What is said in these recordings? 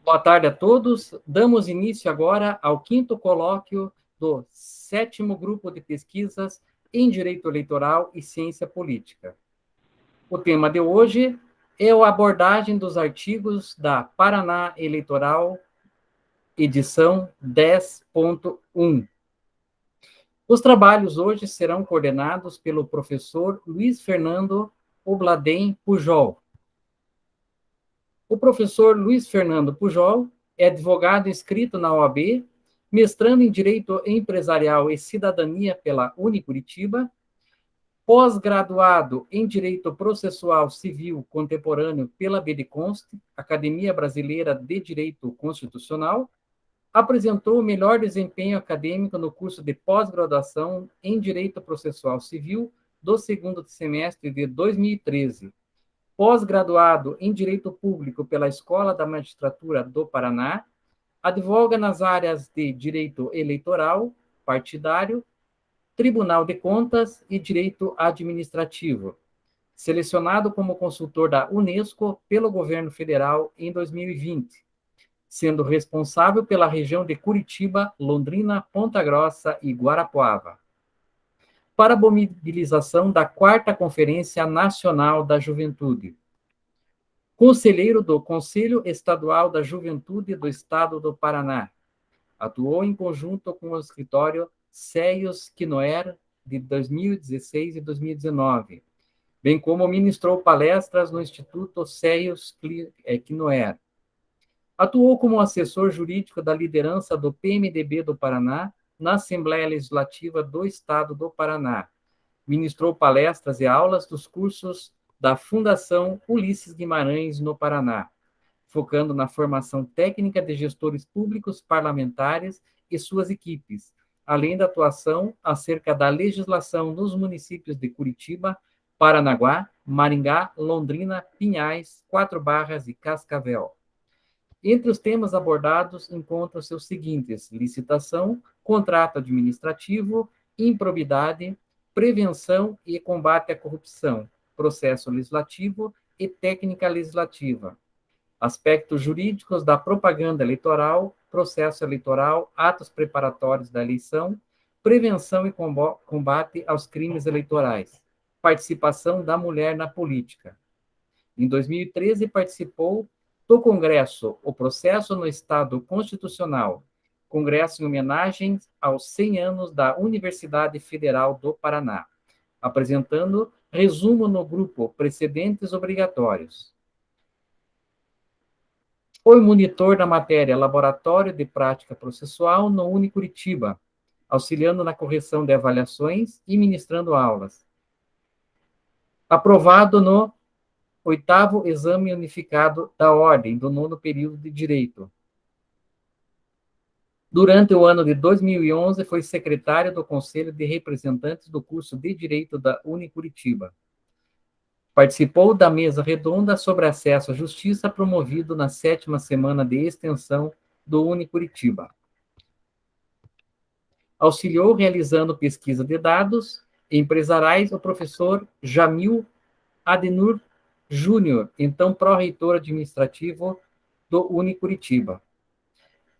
Boa tarde a todos. Damos início agora ao quinto colóquio do 7º Grupo de Pesquisas em Direito Eleitoral e Ciência Política. O tema de hoje é a abordagem dos artigos da Paraná Eleitoral, edição 10.1. Os trabalhos hoje serão coordenados pelo professor Luiz Fernando Obladem Pujol. O professor Luiz Fernando Pujol é advogado inscrito na OAB, mestrando em Direito Empresarial e Cidadania pela Unicuritiba, pós-graduado em Direito Processual Civil Contemporâneo pela BDConst, Academia Brasileira de Direito Constitucional, apresentou o melhor desempenho acadêmico no curso de pós-graduação em Direito Processual Civil do segundo semestre de 2013, pós-graduado em Direito Público pela Escola da Magistratura do Paraná, advoga nas áreas de Direito Eleitoral, Partidário, Tribunal de Contas e Direito Administrativo, selecionado como consultor da Unesco pelo Governo Federal em 2020, sendo responsável pela região de Curitiba, Londrina, Ponta Grossa e Guarapuava, para a mobilização da 4ª Conferência Nacional da Juventude. Conselheiro do Conselho Estadual da Juventude do Estado do Paraná. Atuou em conjunto com o escritório Ceios Quinoer de 2016 e 2019, bem como ministrou palestras no Instituto Ceios Quinoer. Atuou como assessor jurídico da liderança do PMDB do Paraná na Assembleia Legislativa do Estado do Paraná. Ministrou palestras e aulas dos cursos da Fundação Ulisses Guimarães, no Paraná, focando na formação técnica de gestores públicos parlamentares e suas equipes, além da atuação acerca da legislação nos municípios de Curitiba, Paranaguá, Maringá, Londrina, Pinhais, Quatro Barras e Cascavel. Entre os temas abordados encontram-se os seguintes: licitação, contrato administrativo, improbidade, prevenção e combate à corrupção, processo legislativo e técnica legislativa, aspectos jurídicos da propaganda eleitoral, processo eleitoral, atos preparatórios da eleição, prevenção e combate aos crimes eleitorais, participação da mulher na política. Em 2013, participou do Congresso O Processo no Estado Constitucional, congresso em homenagem aos 100 anos da Universidade Federal do Paraná, apresentando resumo no grupo Precedentes Obrigatórios. Foi monitor da matéria Laboratório de Prática Processual no Unicuritiba, auxiliando na correção de avaliações e ministrando aulas. Aprovado no 8º Exame Unificado da Ordem, do 9º período de Direito. Durante o ano de 2011, foi secretário do Conselho de Representantes do curso de Direito da Unicuritiba. Participou da mesa redonda sobre acesso à justiça, promovido na 7ª semana de extensão do Unicuritiba. Auxiliou realizando pesquisa de dados empresariais o professor Jamil Adenur Júnior, então pró-reitor administrativo do Unicuritiba.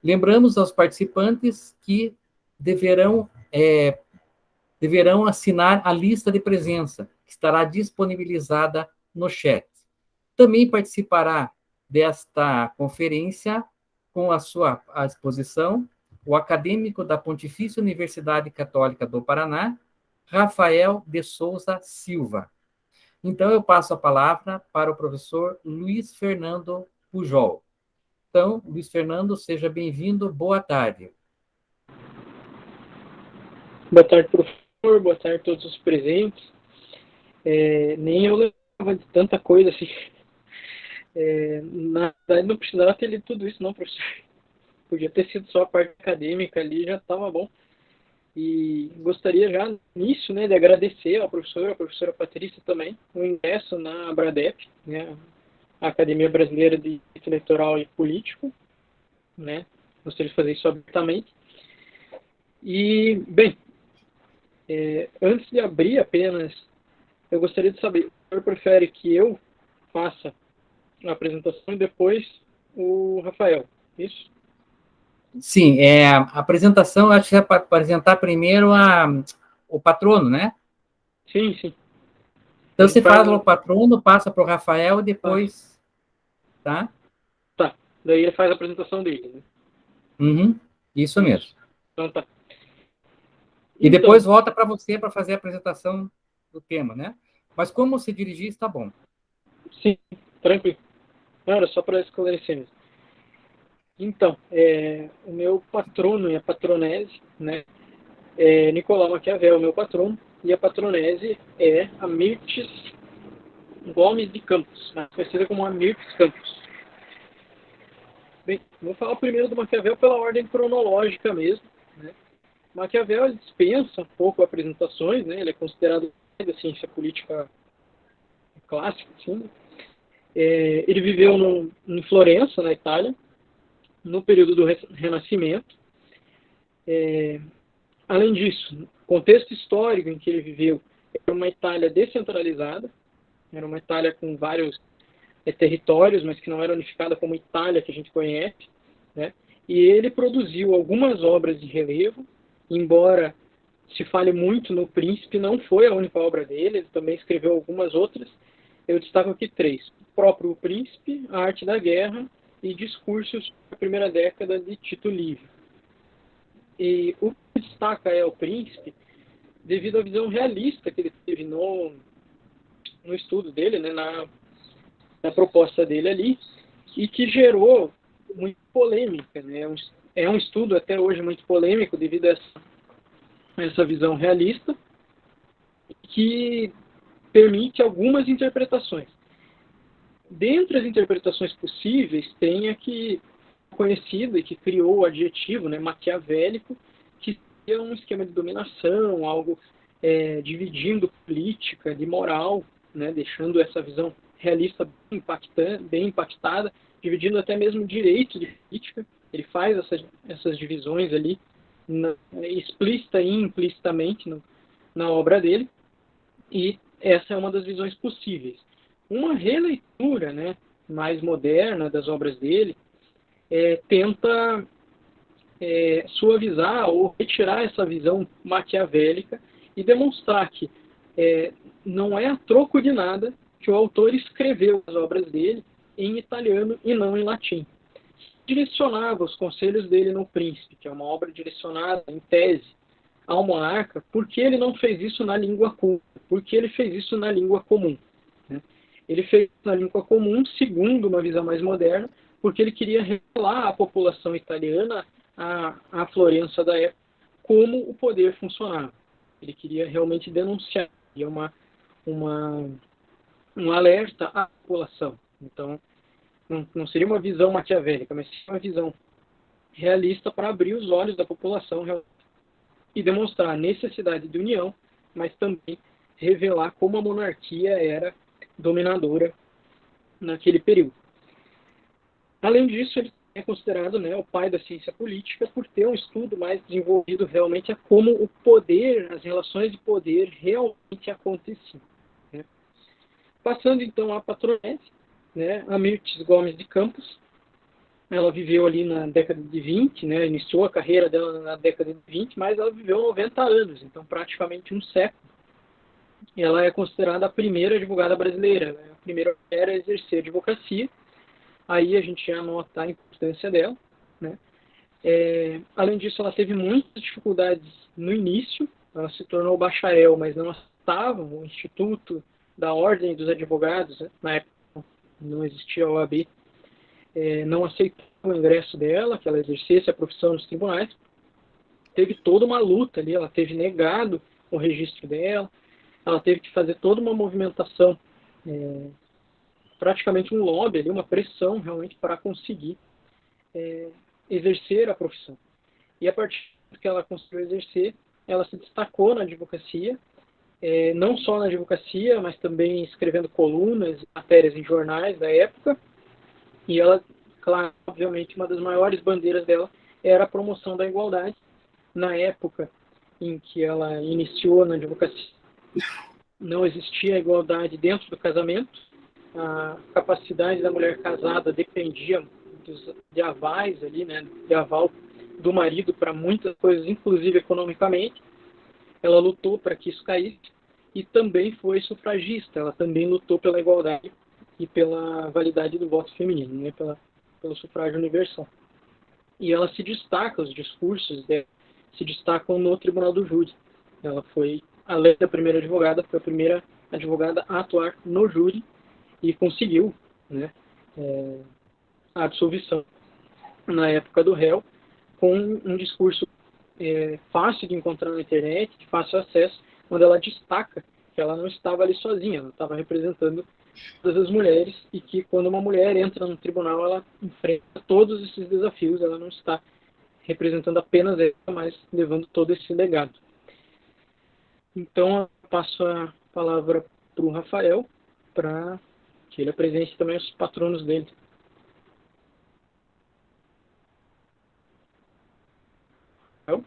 Lembramos aos participantes que deverão assinar a lista de presença, que estará disponibilizada no chat. Também participará desta conferência, com a sua exposição, o acadêmico da Pontifícia Universidade Católica do Paraná, Rafael de Souza Silva. Então, eu passo a palavra para o professor Luiz Fernando Pujol. Então, Luiz Fernando, seja bem-vindo. Boa tarde. Boa tarde, professor. Boa tarde a todos os presentes. Nem eu lembrava de tanta coisa assim. Na verdade, não precisava ter lido tudo isso, não, professor. Podia ter sido só a parte acadêmica ali, já estava bom. E gostaria já, nisso, né, de agradecer à professora Patrícia também, o ingresso na ABRADEP, né, a Academia Brasileira de Direito Eleitoral e Político, né, gostaria de fazer isso abertamente. E, bem, antes de abrir apenas, eu gostaria de saber, o senhor prefere que eu faça a apresentação e depois o Rafael? Isso? Sim, a apresentação, acho que é para apresentar primeiro o patrono, né? Sim, sim. A Então, gente você faz faz o um... patrono, passa para o Rafael e Passa. depois, tá? Tá. Daí ele faz a apresentação dele, né? Uhum, isso mesmo. Isso. Então tá. E Então, depois volta para você para fazer a apresentação do tema, né? Mas como se dirigir, está bom. sim, tranquilo. Não, era só para esclarecer mesmo. Então, o meu patrono e a patronese, né, é Nicolau Maquiavel, meu patrono, e a patronese é a Mirtes Gomes de Campos, mais conhecida como a Mirtes Campos. Bem, vou falar primeiro do Maquiavel pela ordem cronológica mesmo, né? Maquiavel dispensa um pouco apresentações, né? Ele é considerado da ciência política clássica, assim, né? Ele viveu em Florença, na Itália, no período do Renascimento. Além disso, o contexto histórico em que ele viveu era uma Itália descentralizada, era uma Itália com vários territórios, mas que não era unificada como Itália que a gente conhece, né? E ele produziu algumas obras de relevo, embora se fale muito no Príncipe, não foi a única obra dele, ele também escreveu algumas outras. Eu destaco aqui três: o próprio Príncipe, a Arte da Guerra e Discursos da Primeira Década de Tito Livio. E o que destaca é o Príncipe devido à visão realista que ele teve no estudo dele, né, na proposta dele ali, e que gerou muita polêmica. Né? É um estudo até hoje muito polêmico devido a essa visão realista, que permite algumas interpretações. Dentre as interpretações possíveis, tem a que conhecida e que criou o adjetivo, né, maquiavélico, que é um esquema de dominação, algo dividindo política de moral, né, deixando essa visão realista bem impactada, dividindo até mesmo direito de política. Ele faz essas divisões ali, explícita e implicitamente na obra dele, e essa é uma das visões possíveis. Uma releitura, né, mais moderna das obras dele tenta suavizar ou retirar essa visão maquiavélica e demonstrar que não é a troco de nada que o autor escreveu as obras dele em italiano e não em latim. Direcionava os conselhos dele no Príncipe, que é uma obra direcionada, em tese, ao monarca, por que ele não fez isso na língua culta? Por que ele fez isso na língua comum? Né? Ele fez isso na língua comum, segundo uma visão mais moderna, porque ele queria revelar à população italiana, à Florença da época, como o poder funcionava. Ele queria realmente denunciar, um alerta à população. Então, não seria uma visão maquiavélica, mas sim uma visão realista para abrir os olhos da população e demonstrar a necessidade de união, mas também revelar como a monarquia era dominadora naquele período. Além disso, ele é considerado, né, o pai da ciência política por ter um estudo mais desenvolvido realmente a como o poder, as relações de poder realmente aconteciam. Né? Passando então à patronese, né, a Mirtes Gomes de Campos, ela viveu ali na década de 20, né, iniciou a carreira dela na década de 20, mas ela viveu 90 anos, então praticamente um século. E ela é considerada a primeira advogada brasileira, né, a primeira mulher a exercer a advocacia. Aí a gente já nota a importância dela. Né? Além disso, ela teve muitas dificuldades no início, ela se tornou bacharel, mas não aceitava o Instituto da Ordem dos Advogados, né? Na época não existia a OAB, não aceitou o ingresso dela, que ela exercesse a profissão nos tribunais. Teve toda uma luta ali, ela teve negado o registro dela, ela teve que fazer toda uma movimentação, praticamente um lobby ali, uma pressão realmente para conseguir exercer a profissão. E a partir que ela conseguiu exercer, ela se destacou na advocacia, não só na advocacia, mas também escrevendo colunas, matérias em jornais da época. E ela, claro, obviamente, uma das maiores bandeiras dela era a promoção da igualdade. Na época em que ela iniciou na advocacia, não existia igualdade dentro do casamento. A capacidade da mulher casada dependia de avais ali, né, de aval do marido para muitas coisas, inclusive economicamente. Ela lutou para que isso caísse e também foi sufragista. Ela também lutou pela igualdade e pela validade do voto feminino, né, pelo sufrágio universal. E ela se destaca, os discursos dela se destacam no Tribunal do Júri. Ela foi, além da primeira advogada, foi a primeira advogada a atuar no júri e conseguiu, né, a absolvição na época do réu, com um discurso fácil de encontrar na internet, de fácil acesso, onde ela destaca que ela não estava ali sozinha, ela estava representando todas as mulheres e que quando uma mulher entra no tribunal, ela enfrenta todos esses desafios, ela não está representando apenas ela, mas levando todo esse legado. Então, eu passo a palavra para o Rafael, para que ele apresente também os patronos dele. Rafael?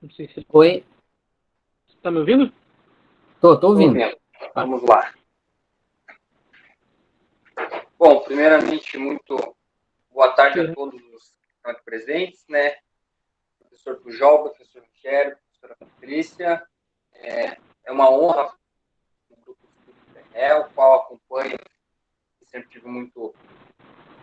Não sei se ele Oi, está me ouvindo? tô ouvindo. Vamos lá. Bom, primeiramente, muito boa tarde a todos os que estão aqui presentes, né? Professor Pujol, professor Rogério, professora Patrícia. É uma honra o grupo o qual acompanho e sempre tive muita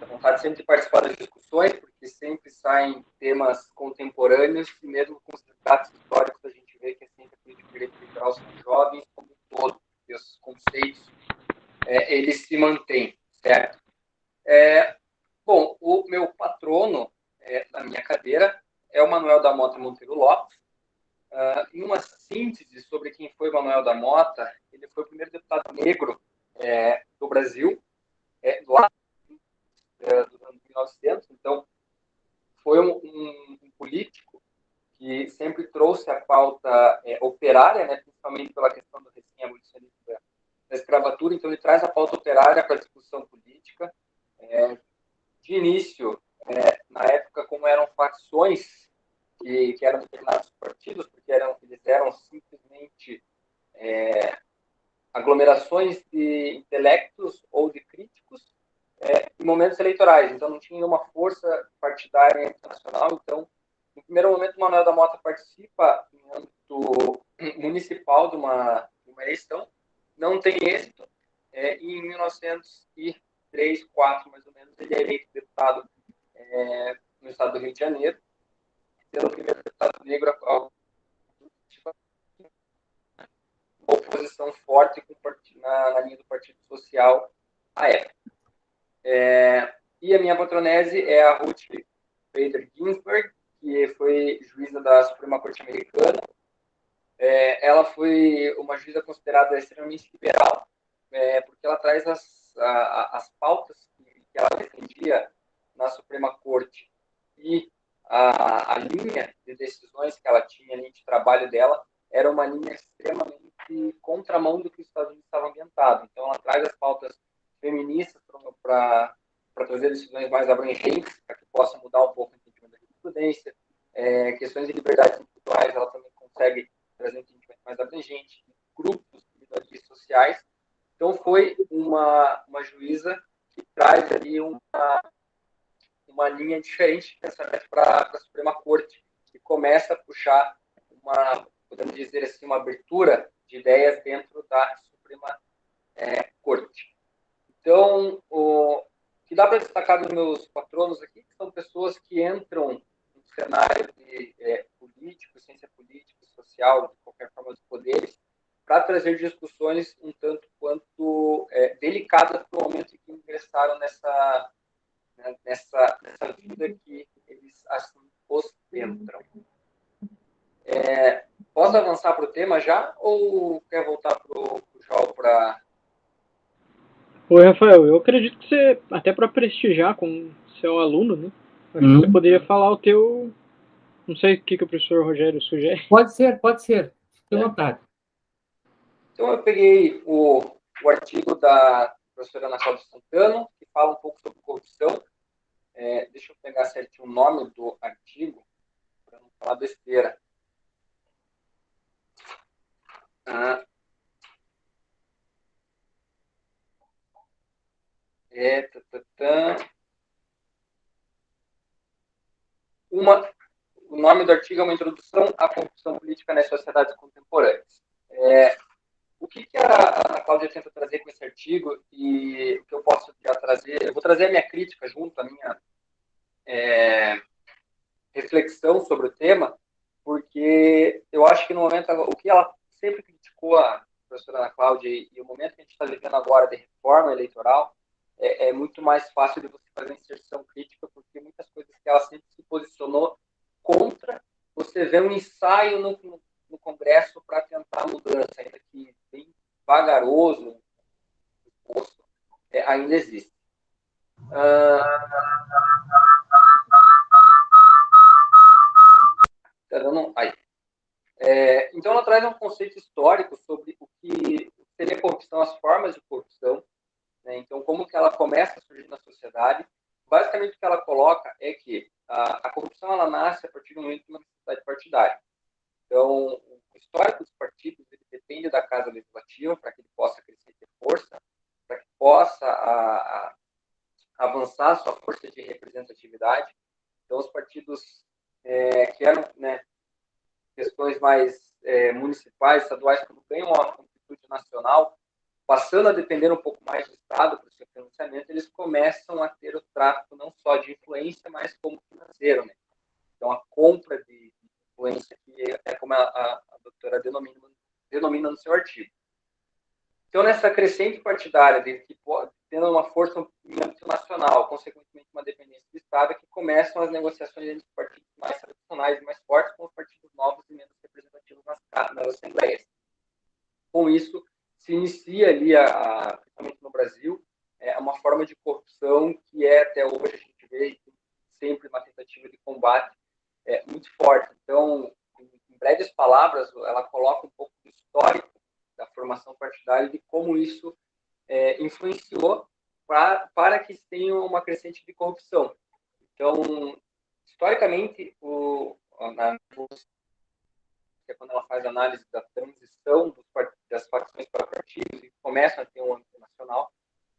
vontade sempre de participar das discussões, porque sempre saem temas contemporâneos e mesmo com os debates históricos a gente vê que é sempre a política eleitoral são jovens como um todo, e os conceitos eles se mantêm, certo? Bom, o meu patrono da minha cadeira é o Manuel da Mota Monteiro Lopes. Em uma síntese sobre quem foi Manuel da Mota, ele foi o primeiro deputado negro do Brasil, lá dos anos 1900. Então, foi um político que sempre trouxe a pauta operária, né, principalmente pela questão do recém-abolicionismo da escravatura. Então, ele traz a pauta operária para a discussão política. De início, na época, como eram facções que eram determinados partidos, porque eles eram simplesmente aglomerações de intelectos ou de críticos em momentos eleitorais. Então, não tinha uma força partidária internacional. Então, no primeiro momento, o Manuel da Mota participa em âmbito municipal de uma eleição, não tem êxito, e em 1903, 1904, mais ou menos, ele é eleito deputado no estado do Rio de Janeiro, sendo o primeiro deputado negro a uma oposição forte na linha do Partido Social à época. E a minha patronese é a Ruth Bader Ginsburg, que foi juíza da Suprema Corte Americana. Ela foi uma juíza considerada extremamente liberal, porque ela traz as pautas que ela defendia na Suprema Corte e a linha de decisões que ela tinha, a linha de trabalho dela, era uma linha extremamente contramão do que os Estados Unidos estavam ambientados. Então, ela traz as pautas feministas para trazer decisões mais abrangentes, para que possa mudar um pouco o entendimento da jurisprudência. Questões de liberdades individuais, ela também consegue trazer um entendimento mais abrangente, grupos de minorias sociais. Então, foi uma juíza que traz ali uma linha diferente de pensamento para a Suprema Corte, que começa a puxar podemos dizer assim, uma abertura de ideias dentro da Suprema Corte. Então, o que dá para destacar dos meus patronos aqui, que são pessoas que entram no cenário de político, ciência política, social, de qualquer forma dos poderes, para trazer discussões um tanto quanto delicadas para o momento em que ingressaram nessa vida que eles assim ostentam. Posso avançar para o tema já ou quer voltar para o João para... Oi, Rafael, eu acredito que você, até para prestigiar com seu aluno, né? Acho que você poderia falar o teu... Não sei o que o professor Rogério sugere. Pode ser. Fique à vontade. Então, eu peguei o artigo da professora Ana Cláudia Santana, que fala um pouco sobre corrupção. Deixa eu pegar certinho o nome do artigo, para não falar besteira. introdução à corrupção política nas sociedades contemporâneas. O que a Cláudia tenta trazer com esse artigo e o que eu posso já trazer? Eu vou trazer a minha crítica junto, a minha reflexão sobre o tema, porque eu acho que no momento, o que ela sempre criticou, a professora Ana Cláudia, e o momento que a gente está vivendo agora de reforma eleitoral, é muito mais fácil de você fazer uma inserção crítica, porque muitas coisas que ela sempre se posicionou contra, você vê um ensaio no Congresso para tentar mudança, ainda que bem vagaroso, ainda existe. Tá dando aí. Então, ela traz um conceito histórico sobre o que seria corrupção, as formas de corrupção, né? Então, como que ela começa a surgir na sociedade. Basicamente, o que ela coloca é que a corrupção ela nasce a partir do momento de uma necessidade partidária. Então, o histórico dos partidos ele depende da Casa Legislativa para que ele possa crescer e ter força, para que possa avançar a sua força de representatividade. Então, os partidos que eram, né, questões mais municipais, estaduais, quando ganham uma amplitude nacional, passando a depender um pouco mais do Estado para o seu financiamento, eles começam a ter o tráfico não só de influência, mas como financeiro, né? Então, a compra de influência, que é como a doutora denomina no seu artigo. Então, nessa crescente partidária, tendo uma força em âmbito nacional, consequentemente uma dependência do Estado, que começam as negociações entre os partidos mais tradicionais e mais fortes com os partidos novos e menos representativos nas assembleias. Com isso, se inicia ali, principalmente no Brasil, uma forma de corrupção que até hoje a gente vê sempre uma tentativa de combate muito forte. Então, em breves palavras, ela coloca um pouco do histórico da formação partidária e de como isso influenciou para que tenha uma crescente de corrupção. Então, historicamente, quando ela faz análise da transição das facções para partidos e começam a ter um âmbito nacional,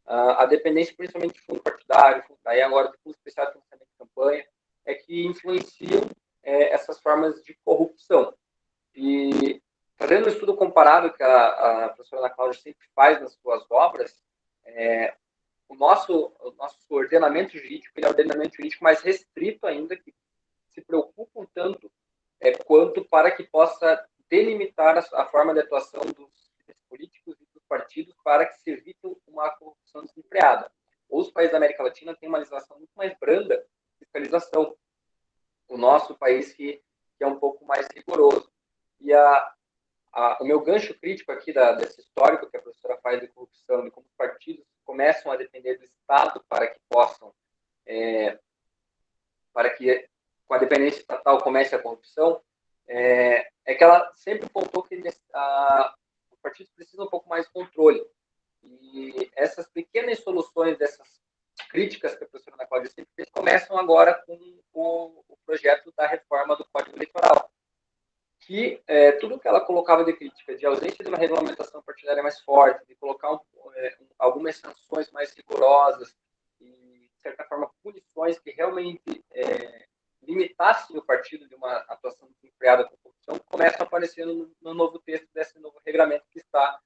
a dependência principalmente de fundo partidário, daí agora do fundo especial de financiamento de campanha, é que influenciam essas formas de corrupção. E fazendo um estudo comparado que a professora Ana Cláudia sempre faz nas suas obras, o nosso ordenamento jurídico é o ordenamento jurídico mais restrito ainda, que se preocupa um tanto quanto para que possa delimitar a forma de atuação dos políticos e dos partidos para que se evite uma corrupção desenfreada. Os países da América Latina têm uma legislação muito mais branda de fiscalização. O nosso país que é um pouco mais rigoroso. E o meu gancho crítico aqui desse histórico que a professora faz de corrupção, de como os partidos começam a depender do Estado para que possam, para que com a dependência estatal comece a corrupção, é que ela sempre pontuou que os partidos precisam um pouco mais de controle. E essas pequenas soluções dessas críticas que a professora Ana Cláudia sempre fez começam agora com o projeto da reforma do Código Eleitoral, que tudo que ela colocava de crítica, de ausência de uma regulamentação partidária mais forte, de colocar algumas sanções mais rigorosas e, de certa forma, punições que realmente limitassem o partido de uma atuação desenfreada com corrupção, começam a aparecer no novo texto desse novo regulamento que está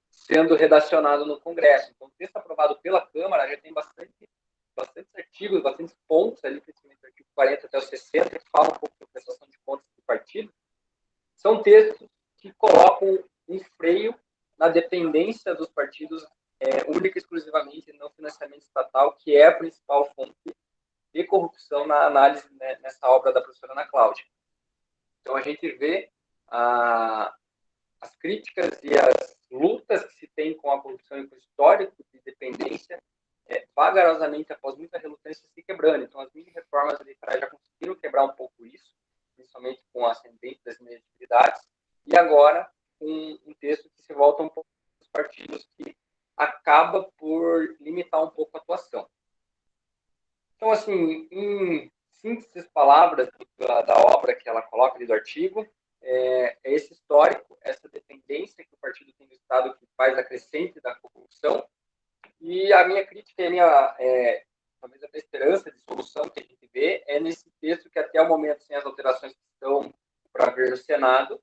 sendo redacionado no Congresso. Então, o texto aprovado pela Câmara já tem bastante artigos, bastantes pontos, ali, principalmente do artigo 40 até o 60, que falam um pouco da prestação de contas do partido. São textos que colocam um freio na dependência dos partidos única e exclusivamente no financiamento estatal, que é a principal fonte de corrupção na análise, né, nessa obra da professora Ana Cláudia. Então, a gente vê as críticas e as lutas que se tem com a corrupção e com o histórico de dependência, vagarosamente, após muita relutância, se quebrando. Então, as mini-reformas eleitorais já conseguiram quebrar um pouco isso, principalmente com o ascendente das inelegibilidades, e agora com um texto que se volta um pouco dos partidos, que acaba por limitar um pouco a atuação. Então, assim, em síntese palavras da obra que ela coloca ali do artigo, esse histórico, essa dependência que o partido tem do Estado, que faz a crescente da corrupção, e a minha crítica e a minha, talvez até esperança de solução que a gente vê é nesse texto que até o momento, sem as alterações que estão para vir ver no Senado,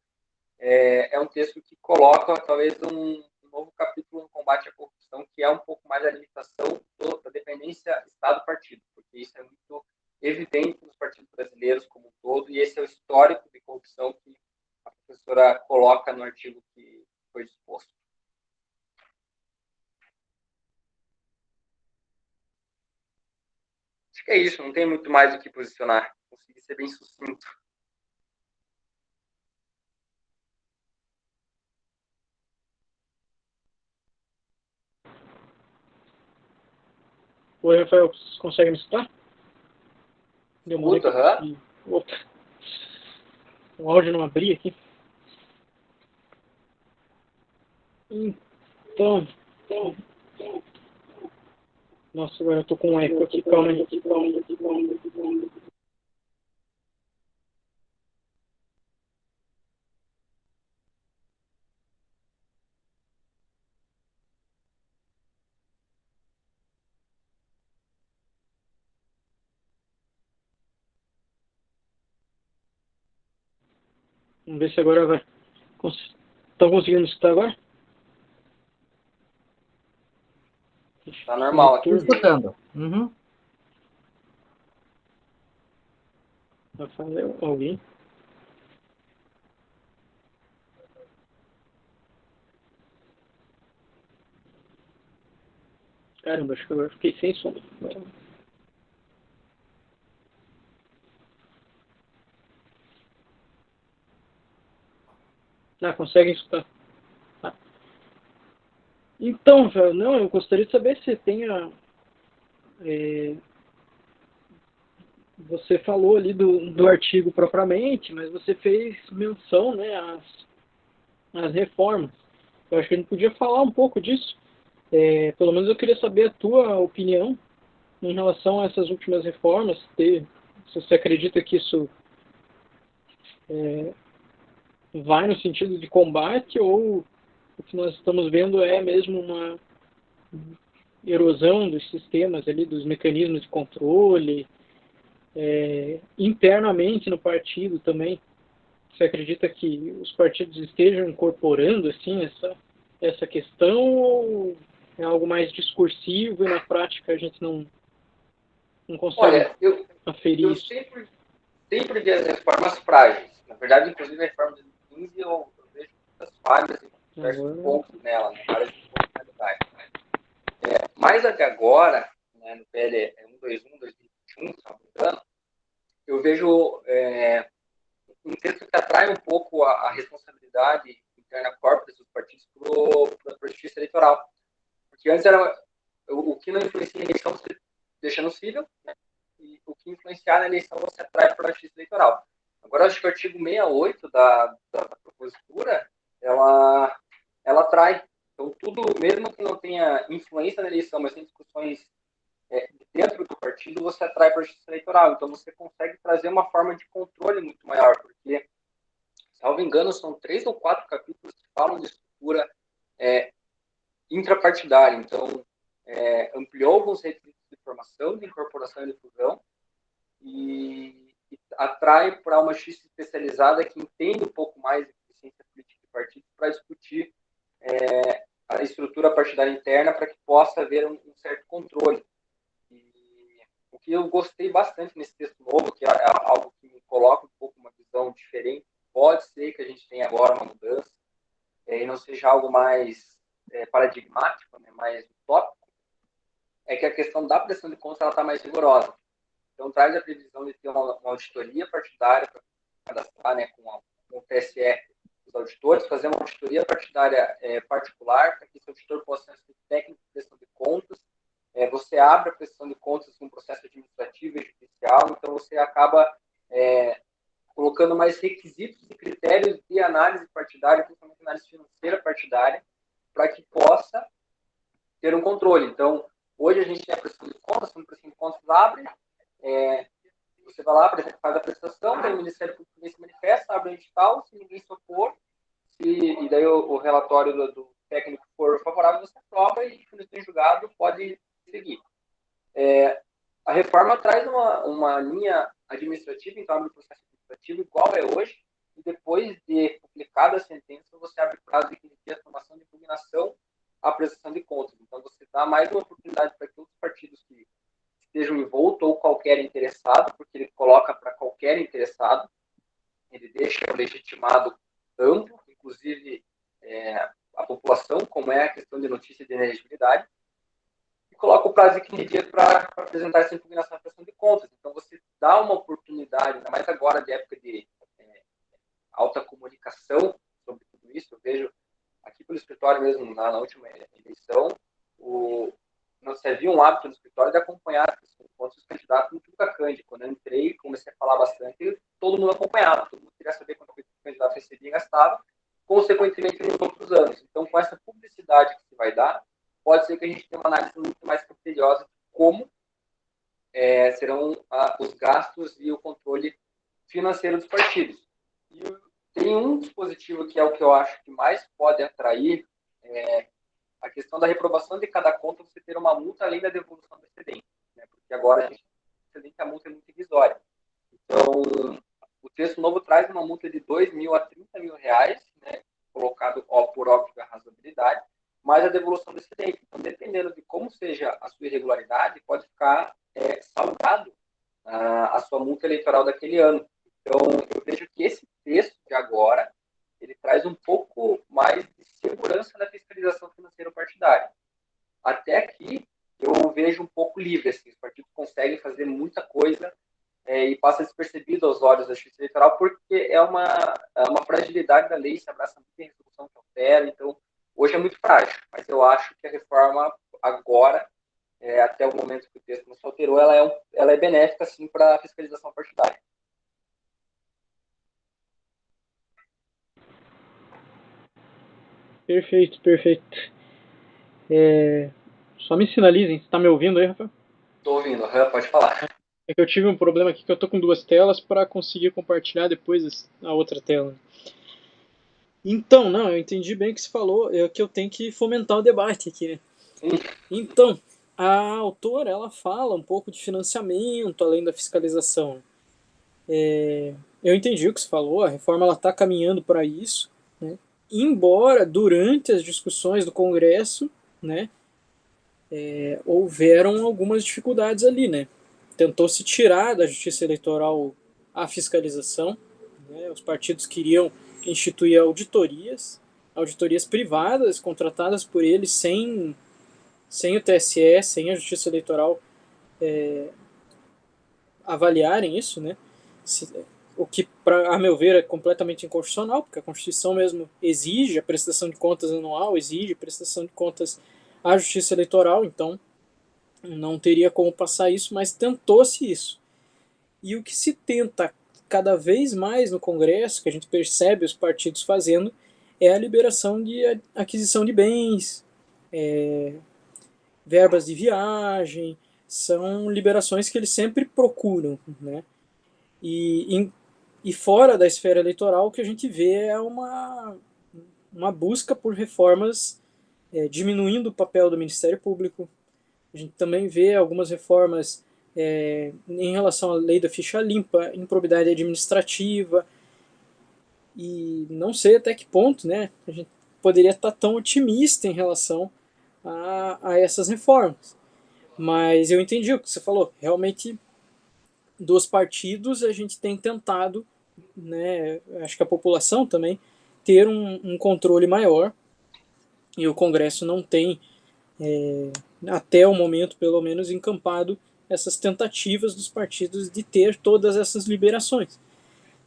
é um texto que coloca talvez um novo capítulo no combate à corrupção, que é um pouco mais a limitação da dependência Estado-partido, porque isso é muito evidente nos partidos brasileiros como um todo, e esse é o histórico de corrupção que a professora coloca no artigo que foi disposto. Acho que é isso, não tem muito mais o que posicionar. Consegui ser bem sucinto. Oi, Rafael, vocês conseguem me escutar? Demorei Escuta, para conseguir. Opa, o áudio não abria aqui. Então, nossa, agora eu tô com um eco aqui, calma aí. Vamos ver se agora vai. Estão conseguindo escutar agora? Tá normal aqui. Estou escutando. Uhum. Rafael, alguém? Caramba, acho que agora fiquei sem som. Ah, conseguem escutar. Ah. Então, velho, não, eu gostaria de saber se tenha. Você falou ali do artigo propriamente, mas você fez menção, né, às reformas. Eu acho que a gente podia falar um pouco disso. Pelo menos eu queria saber a tua opinião em relação a essas últimas reformas. Se você acredita que isso vai no sentido de combate ou o que nós estamos vendo é mesmo uma erosão dos sistemas ali, dos mecanismos de controle, internamente no partido também. Você acredita que os partidos estejam incorporando assim essa questão ou é algo mais discursivo e na prática a gente não consegue Olha, aferir eu isso? sempre vi as reformas frágeis. Na verdade, inclusive a reforma de 2015, eu vejo muitas falhas e diversos pontos nela, né? Várias inconstitucionalidades. Mas a de agora, né, no PL 121, 2021, se não me engano, eu vejo um texto que atrai um pouco a responsabilidade interna corpus dos partidos para a justiça eleitoral. Porque antes era o que não influencia na eleição você deixa no cível, né? E o que influenciar na eleição você atrai para a justiça eleitoral. Agora, acho que o artigo 68 da propositura, ela atrai. Então, tudo, mesmo que não tenha influência na eleição, mas tem discussões dentro do partido, você atrai para a justiça eleitoral. Então, você consegue trazer uma forma de controle muito maior, porque, salvo engano, são 3 ou 4 capítulos que falam de estrutura intrapartidária. Então, ampliou alguns requisitos de formação, de incorporação e difusão, e atrai para uma justiça especializada que entende um pouco mais de eficiência política de partidos para discutir a estrutura partidária interna para que possa haver um certo controle. E o que eu gostei bastante nesse texto novo, que é algo que me coloca um pouco uma visão diferente, pode ser que a gente tenha agora uma mudança e não seja algo mais paradigmático, né, mais utópico, é que a questão da prestação de contas está mais rigorosa. Então, traz a previsão de ter uma auditoria partidária para cadastrar, né, com o TSE, os auditores, fazer uma auditoria partidária particular, para que esse auditor possa ser técnico de prestação de contas. Você abre a prestação de contas com um processo administrativo e judicial, então você acaba colocando mais requisitos e critérios de análise partidária, principalmente análise financeira partidária, para que possa ter um controle. Então, hoje a gente tem a prestação de contas, quando a prestação de contas abre, você vai lá, faz a prestação, daí o Ministério Público se manifesta, abre o edital, se ninguém se opor, e daí o relatório do técnico for favorável, você aprova e, quando tem julgado, pode seguir. A reforma traz uma linha administrativa, então, no processo administrativo, igual é hoje, e depois de publicada a sentença, você abre prazo de 15 dias a formação de impugnação à prestação de contas. Então, você dá mais uma oportunidade para que outros partidos que estejam envoltos ou qualquer interessado, porque ele coloca para qualquer interessado, ele deixa o legitimado amplo, inclusive a população, como é a questão de notícia de inelegibilidade, e coloca o prazo de 15 dias para apresentar essa impugnação à prestação de contas. Então, você dá uma oportunidade, ainda mais agora de época de alta comunicação sobre tudo isso. Eu vejo aqui pelo escritório mesmo, na última eleição, você havia um hábito no escritório de acompanhar os candidatos no Tuca Cândido. Quando eu entrei, comecei a falar bastante, todo mundo acompanhava, todo mundo queria saber quanto o candidato recebia e gastava, consequentemente nos outros anos. Então, com essa publicidade que se vai dar, pode ser que a gente tenha uma análise muito mais criteriosa de como serão os gastos e o controle financeiro dos partidos. E tem um dispositivo que é o que eu acho que mais pode atrair, a questão da reprovação de cada conta, você ter uma multa além da devolução do excedente, né? Porque agora a multa é muito irrisória. Então, o texto novo traz uma multa de 2 mil a 30 mil reais, né? Colocado por óbvia razoabilidade, mais a devolução do excedente. Então, dependendo de como seja a sua irregularidade, pode ficar salgado a sua multa eleitoral daquele ano. Então, eu vejo que esse texto de agora, ele traz um pouco mais de segurança na fiscalização financeira partidária. Até aqui, eu vejo um pouco livre, assim, os partidos conseguem fazer muita coisa e passa despercebido aos olhos da Justiça Eleitoral, porque é uma fragilidade da lei, se abraça muito em resolução que altera, então, hoje é muito frágil, mas eu acho que a reforma agora, até o momento que o texto não se alterou, ela é benéfica, sim, para a fiscalização partidária. Perfeito, perfeito. Só me sinalizem, você está me ouvindo aí, Rafael? Estou ouvindo, pode falar. É que eu tive um problema aqui que eu tô com duas telas para conseguir compartilhar depois a outra tela. Então, não, eu entendi bem o que você falou, é que eu tenho que fomentar o debate aqui, né? Então, a autora, ela fala um pouco de financiamento, além da fiscalização. Eu entendi o que você falou, a reforma está caminhando para isso, né? Embora, durante as discussões do Congresso, né, houveram algumas dificuldades ali, né? Tentou-se tirar da Justiça Eleitoral a fiscalização, né? Os partidos queriam instituir auditorias privadas contratadas por eles sem o TSE, sem a Justiça Eleitoral avaliarem isso, né? O que, a meu ver, é completamente inconstitucional, porque a Constituição mesmo exige a prestação de contas anual, exige a prestação de contas à Justiça Eleitoral, então não teria como passar isso, mas tentou-se isso. E o que se tenta cada vez mais no Congresso, que a gente percebe os partidos fazendo, é a liberação de aquisição de bens, verbas de viagem, são liberações que eles sempre procuram, né? E fora da esfera eleitoral, o que a gente vê é uma busca por reformas diminuindo o papel do Ministério Público. A gente também vê algumas reformas em relação à lei da ficha limpa, improbidade administrativa, e não sei até que ponto, né, a gente poderia estar tão otimista em relação a essas reformas. Mas eu entendi o que você falou. Realmente, dos partidos, a gente tem tentado, né, acho que a população também, ter um controle maior, e o Congresso não tem, até o momento, pelo menos, encampado essas tentativas dos partidos de ter todas essas liberações,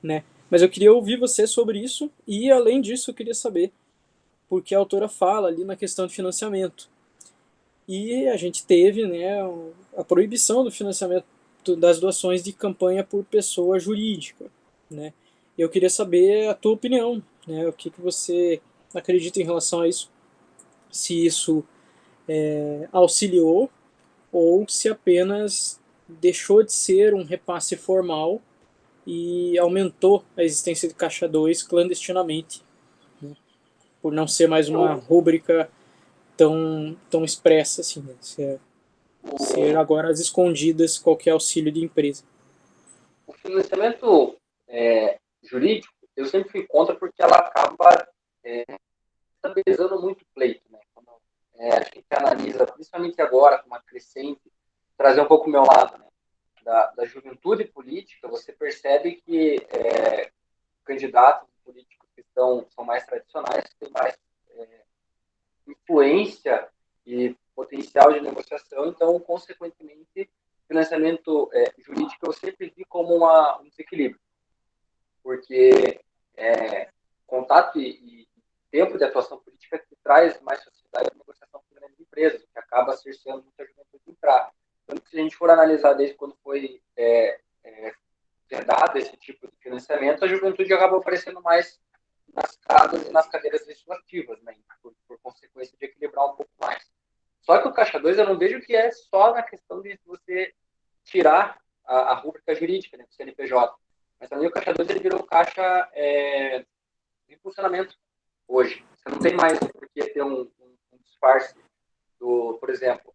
né? Mas eu queria ouvir você sobre isso, e além disso eu queria saber porque a autora fala ali na questão de financiamento. E a gente teve, né, a proibição do financiamento das doações de campanha por pessoa jurídica, né? Eu queria saber a tua opinião, né? O que você acredita em relação a isso? Se isso auxiliou ou se apenas deixou de ser um repasse formal e aumentou a existência de Caixa 2 clandestinamente, né? Por não ser mais uma rúbrica tão expressa assim, né? Ser agora às escondidas qualquer auxílio de empresa. O financiamento jurídico, eu sempre fui contra porque ela acaba estabilizando muito o pleito, né? A gente analisa, principalmente agora, com uma crescente, trazer um pouco o meu lado, né? Da juventude política, você percebe que candidatos políticos que são mais tradicionais, têm mais influência e potencial de negociação, então, consequentemente, financiamento jurídico eu sempre vi como um desequilíbrio, porque contato e tempo de atuação política que traz mais facilidade de negociação com grandes empresas, que acaba cerceando muita juventude de entrar. Tanto que, se a gente for analisar desde quando foi vedado esse tipo de financiamento, a juventude acaba aparecendo mais nas casas e nas cadeiras legislativas, né? Por consequência de equilibrar um pouco mais. Só que o Caixa 2 eu não vejo que é só na questão de você tirar a rúbrica jurídica, né, do CNPJ. Mas também o Caixa 2 ele virou caixa de funcionamento hoje. Você não tem mais por que ter um disfarce do, por exemplo,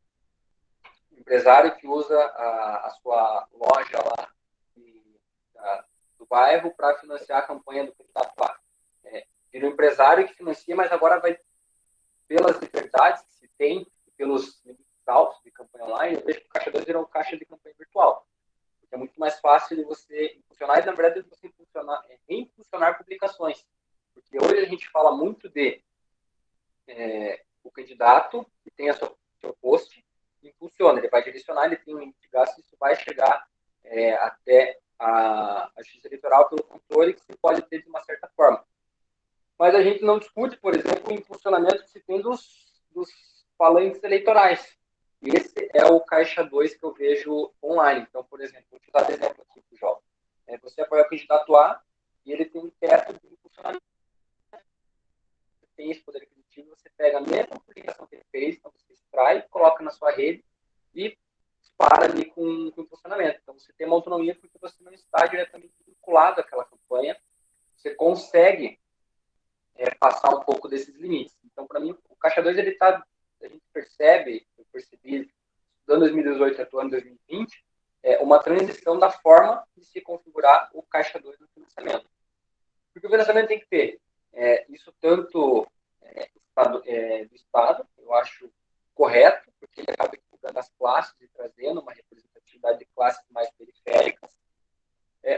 um empresário que usa a sua loja lá do bairro para financiar a campanha do candidato lá. Vira um empresário que financia, mas agora vai, pelas liberdades que se tem, pelos limites altos de campanha online, eu vejo que o Caixa 2 virou um caixa de campanha virtual. Porque é muito mais fácil de você impulsionar e, na verdade, de você reimpulsionar publicações. Porque hoje a gente fala muito de o candidato que tem seu post, impulsiona, ele vai direcionar, ele tem um limite de gasto, isso vai chegar até a justiça eleitoral pelo controle que se pode ter de uma certa forma. Mas a gente não discute, por exemplo, o impulsionamento que se tem dos falantes eleitorais. E esse é o Caixa 2 que eu vejo online. Então, por exemplo, vou te dar um exemplo aqui para o João. Você apoia o candidato A e ele tem um teto de impulsionamento. Você tem esse poder aquisitivo, você pega a mesma publicação que ele fez, então você extrai, coloca na sua rede e dispara ali com impulsionamento. Então, você tem uma autonomia porque você não está diretamente vinculado àquela campanha. Você consegue passar um pouco desses limites. Então, para mim, o Caixa 2, ele tá, a gente percebe, eu percebi, estudando 2018 e atuando em 2020, uma transição da forma de se configurar o Caixa 2 no financiamento. Porque o financiamento tem que ter isso tanto do Estado, eu acho correto, porque ele acaba equilibrando as classes e trazendo uma representatividade de classes mais periféricas,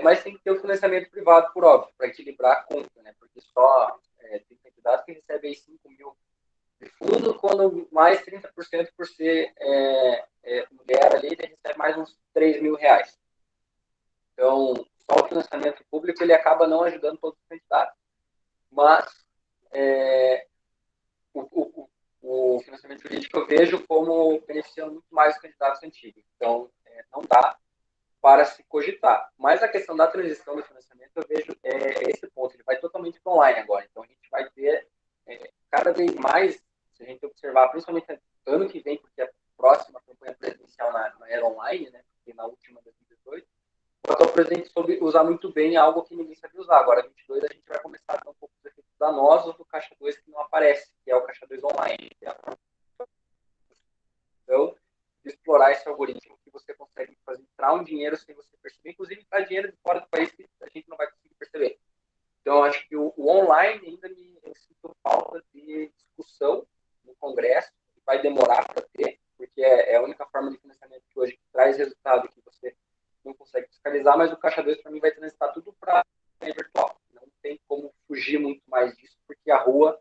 mas tem que ter o financiamento privado, por óbvio, para equilibrar a conta, né? Porque só tem candidato que recebe aí 5 mil de fundo, quando mais 30% por ser mulher ali, ele recebe mais uns 3 mil reais. Então, só o financiamento público, ele acaba não ajudando todos os candidatos. Mas o financiamento jurídico eu vejo como beneficiando muito mais os candidatos antigos. Então, não dá para se cogitar. Mas a questão da transição do financiamento, eu vejo esse ponto. Ele vai totalmente para online agora. Então, a gente vai ter cada vez mais, se a gente observar, principalmente ano que vem, porque a próxima campanha presidencial era online, né? Porque na última, 2018, o atual presidente soube usar muito bem algo que ninguém sabia usar. Agora, 2022, a gente vai começar a ter um pouco dos efeitos danosos do Caixa 2 que não aparece, que é o Caixa 2 online. Então, explorar esse algoritmo que você consegue fazer entrar um dinheiro sem você perceber, inclusive entrar dinheiro de fora do país que a gente não vai conseguir perceber. Então, eu acho que o online ainda eu sinto falta de discussão no Congresso, que vai demorar para ter, porque é a única forma de financiamento que hoje traz resultado que você não consegue fiscalizar, mas o Caixa 2 para mim vai transitar tudo para virtual. Não tem como fugir muito mais disso, porque a rua,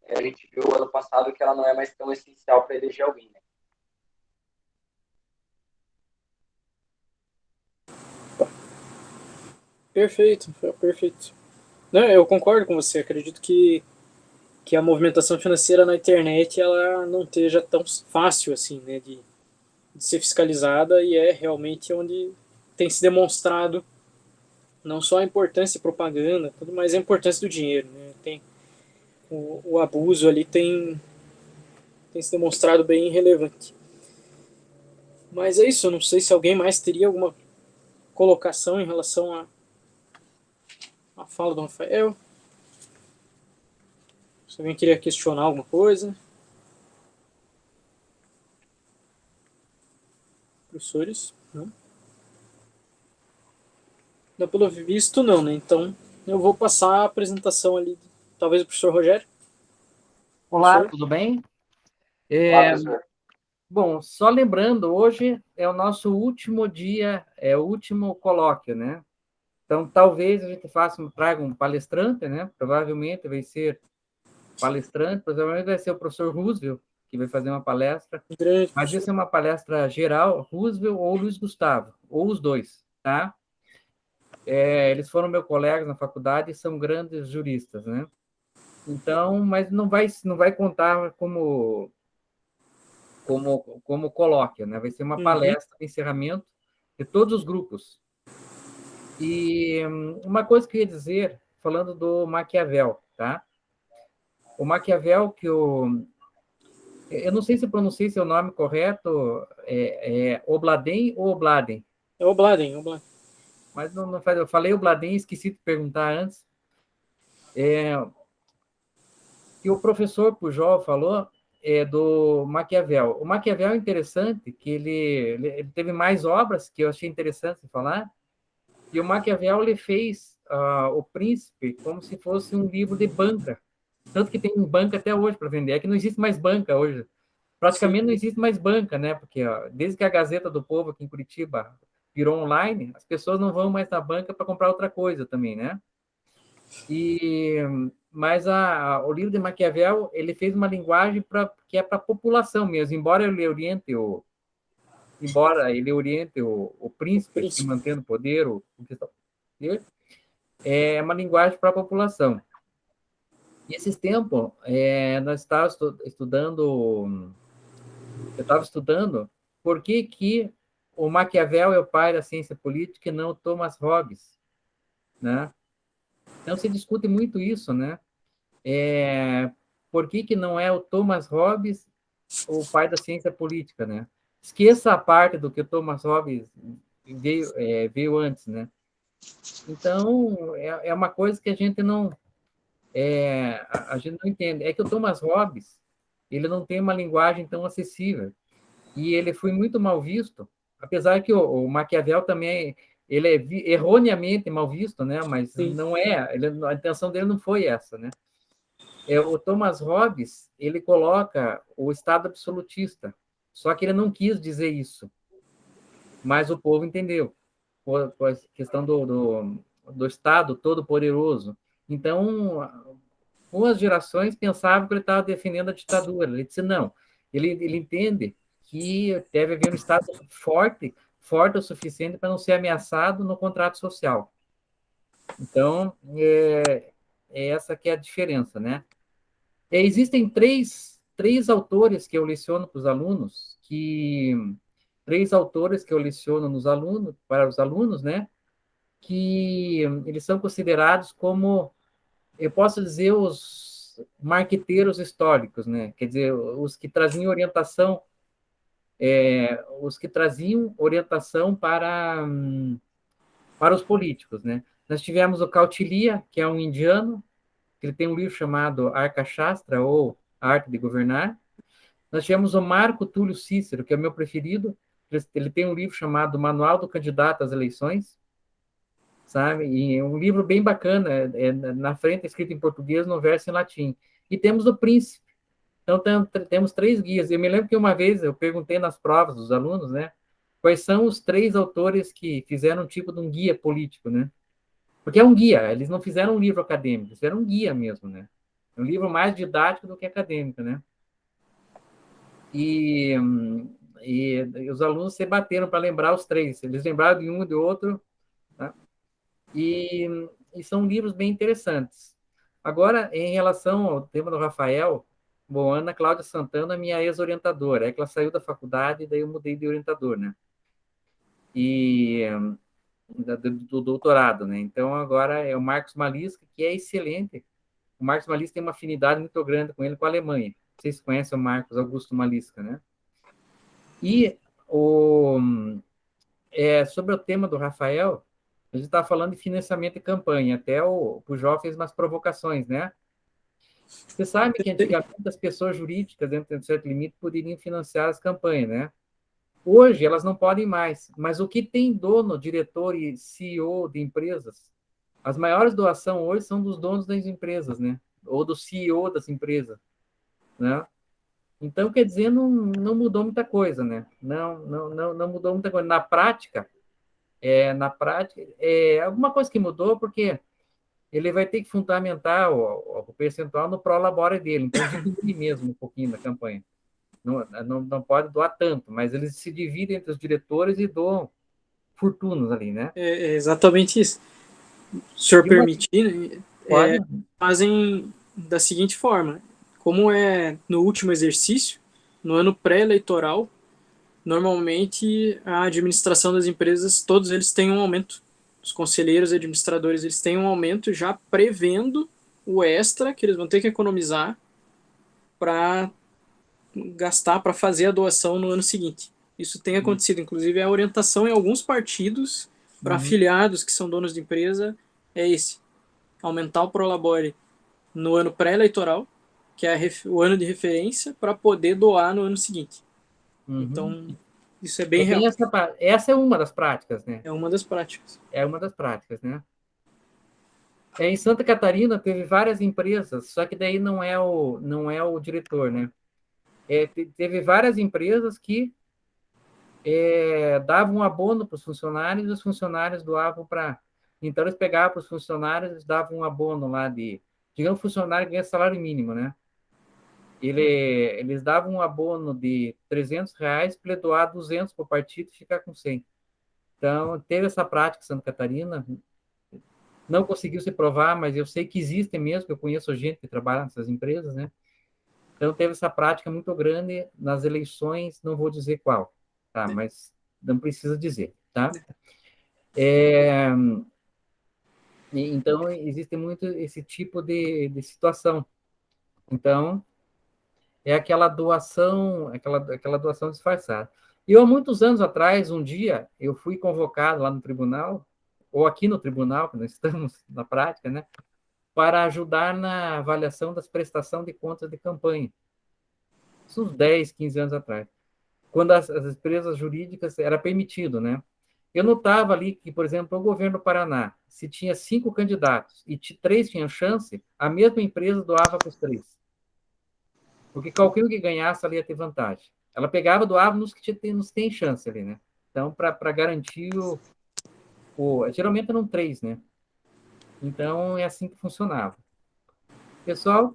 a gente viu ano passado que ela não é mais tão essencial para eleger alguém, né? Perfeito, perfeito. Não, eu concordo com você. Acredito que a movimentação financeira na internet ela não esteja tão fácil assim, né, de ser fiscalizada e é realmente onde tem se demonstrado não só a importância de propaganda, tudo, mas a importância do dinheiro, né? Tem o abuso ali tem se demonstrado bem relevante. Mas é isso, eu não sei se alguém mais teria alguma colocação em relação à fala do Rafael. Se alguém queria questionar alguma coisa. Professores? Não? Não, pelo visto não, né? Então Eu vou passar a apresentação ali, talvez o professor Rogério. Olá, Professor? tudo bem? Olá, É, professor. bom, só lembrando, hoje é o nosso último dia, é o último colóquio, né? Então, talvez a gente traga um palestrante, né? Provavelmente vai ser palestrante, provavelmente vai ser o professor Roosevelt, que vai fazer uma palestra, Grande mas professor. isso é uma palestra geral, Roosevelt ou Luiz Gustavo, ou os dois, tá? Eles foram meus colegas na faculdade e são grandes juristas, né? Então, mas não vai contar como colóquio, né? Vai ser uma Uhum. palestra de encerramento de todos os grupos. E uma coisa que eu ia dizer, falando do Maquiavel, tá? O Maquiavel, eu não sei se eu pronunciei seu nome correto, é Obladen ou Obladen, É o Bladen, o Bladen. mas não faz, eu falei Obladen, esqueci de perguntar antes. Que o professor Pujol falou do Maquiavel. O Maquiavel é interessante, que ele teve mais obras que eu achei interessante falar, e o Maquiavel ele fez O Príncipe como se fosse um livro de banca, tanto que tem banca até hoje para vender, é que não existe mais banca hoje, Sim. praticamente não existe mais banca, né? Porque desde que a Gazeta do Povo aqui em Curitiba virou online, as pessoas não vão mais na banca para comprar outra coisa também, né? E mas o livro de Maquiavel ele fez uma linguagem que é para a população mesmo, embora ele oriente o O príncipe que príncipe. mantém o poder, é uma linguagem para a população. E esses tempos nós estávamos estudando, eu estava estudando por que o Maquiavel é o pai da ciência política e não o Thomas Hobbes, né? Então se discute muito isso, né? Por que não é o Thomas Hobbes o pai da ciência política, né? Esqueça a parte do que o Thomas Hobbes veio antes, né? Então, é uma coisa que a gente não entende. É que o Thomas Hobbes, ele não tem uma linguagem tão acessível. E ele foi muito mal visto, apesar que o Maquiavel também, ele é erroneamente mal visto, né? Mas Sim. não é, a intenção dele não foi essa, né? O Thomas Hobbes, ele coloca o Estado absolutista, só que ele não quis dizer isso, mas o povo entendeu, por a questão do Estado todo-poderoso. Então, umas gerações pensavam que ele estava defendendo a ditadura. Ele disse, não, ele entende que deve haver um Estado forte, forte o suficiente para não ser ameaçado no contrato social. Então, é essa que é a diferença, né? Existem três autores que eu leciono para os alunos, três autores que eu leciono para os alunos, né? Que eles são considerados como, eu posso dizer, os marqueteiros históricos, né? Quer dizer, os que traziam orientação para os políticos, né? Nós tivemos o Kautilya, que é um indiano, que ele tem um livro chamado Arcashastra, ou A Arte de Governar. Nós tivemos o Marco Túlio Cícero, que é o meu preferido. Ele tem um livro chamado Manual do Candidato às Eleições, sabe? E é um livro bem bacana, na frente escrito em português, no verso em latim. E temos o Príncipe. Então, temos três guias. Eu me lembro que uma vez eu perguntei nas provas dos alunos, né? Quais são os três autores que fizeram um tipo de um guia político, né? Porque é um guia, eles não fizeram um livro acadêmico, fizeram um guia mesmo, né? É um livro mais didático do que acadêmico, né? E, e os alunos se bateram para lembrar os três. Eles lembraram de um e do outro, tá? E, e são livros bem interessantes. Agora, em relação ao tema do Rafael, bom, Ana Cláudia Santana, minha ex-orientadora, é que ela saiu da faculdade, daí eu mudei de orientador, né? E do doutorado, né? Então, agora é o Marcos Malisca, que é excelente. O Marcos Malisca tem uma afinidade muito grande com ele, com a Alemanha. Vocês conhecem o Marcos Augusto Malisca, né? E o, sobre o tema do Rafael, a gente está falando de financiamento de campanha. Até o Pujol fez umas provocações, né? Você sabe que antigamente as pessoas jurídicas, dentro de um certo limite, poderiam financiar as campanhas, né? Hoje elas não podem mais. Mas o que tem dono, diretor e CEO de empresas, as maiores doações hoje são dos donos das empresas, né? Ou do CEO das empresas, né? Então, quer dizer, não mudou muita coisa, né? Não mudou muita coisa. Na prática, alguma coisa que mudou, porque ele vai ter que fundamentar o percentual no pró-labore dele. Então, dividir mesmo um pouquinho da campanha. Não pode doar tanto, mas eles se dividem entre os diretores e doam fortunas ali, né? É exatamente isso. Se o senhor E uma, permitir, pode, fazem da seguinte forma: como é no último exercício, no ano pré-eleitoral, normalmente a administração das empresas, todos eles têm um aumento. Os conselheiros e administradores, eles têm um aumento já prevendo o extra que eles vão ter que economizar para gastar, para fazer a doação no ano seguinte. Isso tem acontecido, inclusive a orientação em alguns partidos para afiliados que são donos de empresa é esse: aumentar o Prolabore no ano pré-eleitoral, que é o ano de referência, para poder doar no ano seguinte. Então, isso é bem real. Essa é uma das práticas, né? É uma das práticas. É uma das práticas, né? Em Santa Catarina teve várias empresas, só que daí não é o diretor, né? Teve várias empresas que davam um abono para os funcionários e os funcionários doavam para. Então, eles pegavam para os funcionários e davam um abono lá de. Digamos, funcionário ganha salário mínimo, né? Eles davam um abono de R$ 300 para ele doar 200 para o partido e ficar com 100. Então, teve essa prática em Santa Catarina. Não conseguiu se provar, mas eu sei que existem mesmo, que eu conheço gente que trabalha nessas empresas, né? Então, teve essa prática muito grande nas eleições, não vou dizer qual, tá? Mas não precisa dizer, tá? Então, existe muito esse tipo de situação. Então, é aquela doação disfarçada. E eu, há muitos anos atrás, um dia, eu fui convocado lá no tribunal, ou aqui no tribunal, que nós estamos na prática, né? Para ajudar na avaliação das prestações de contas de campanha. Isso uns 10, 15 anos atrás. Quando as empresas jurídicas era permitido, né? Eu notava ali que, por exemplo, o governo do Paraná, se tinha 5 candidatos e 3 tinham chance, a mesma empresa doava para os 3. Porque qualquer um que ganhasse ali ia ter vantagem. Ela pegava, doava nos que tem chance ali, né? Então, para garantir geralmente eram 3, né? Então, é assim que funcionava. Pessoal,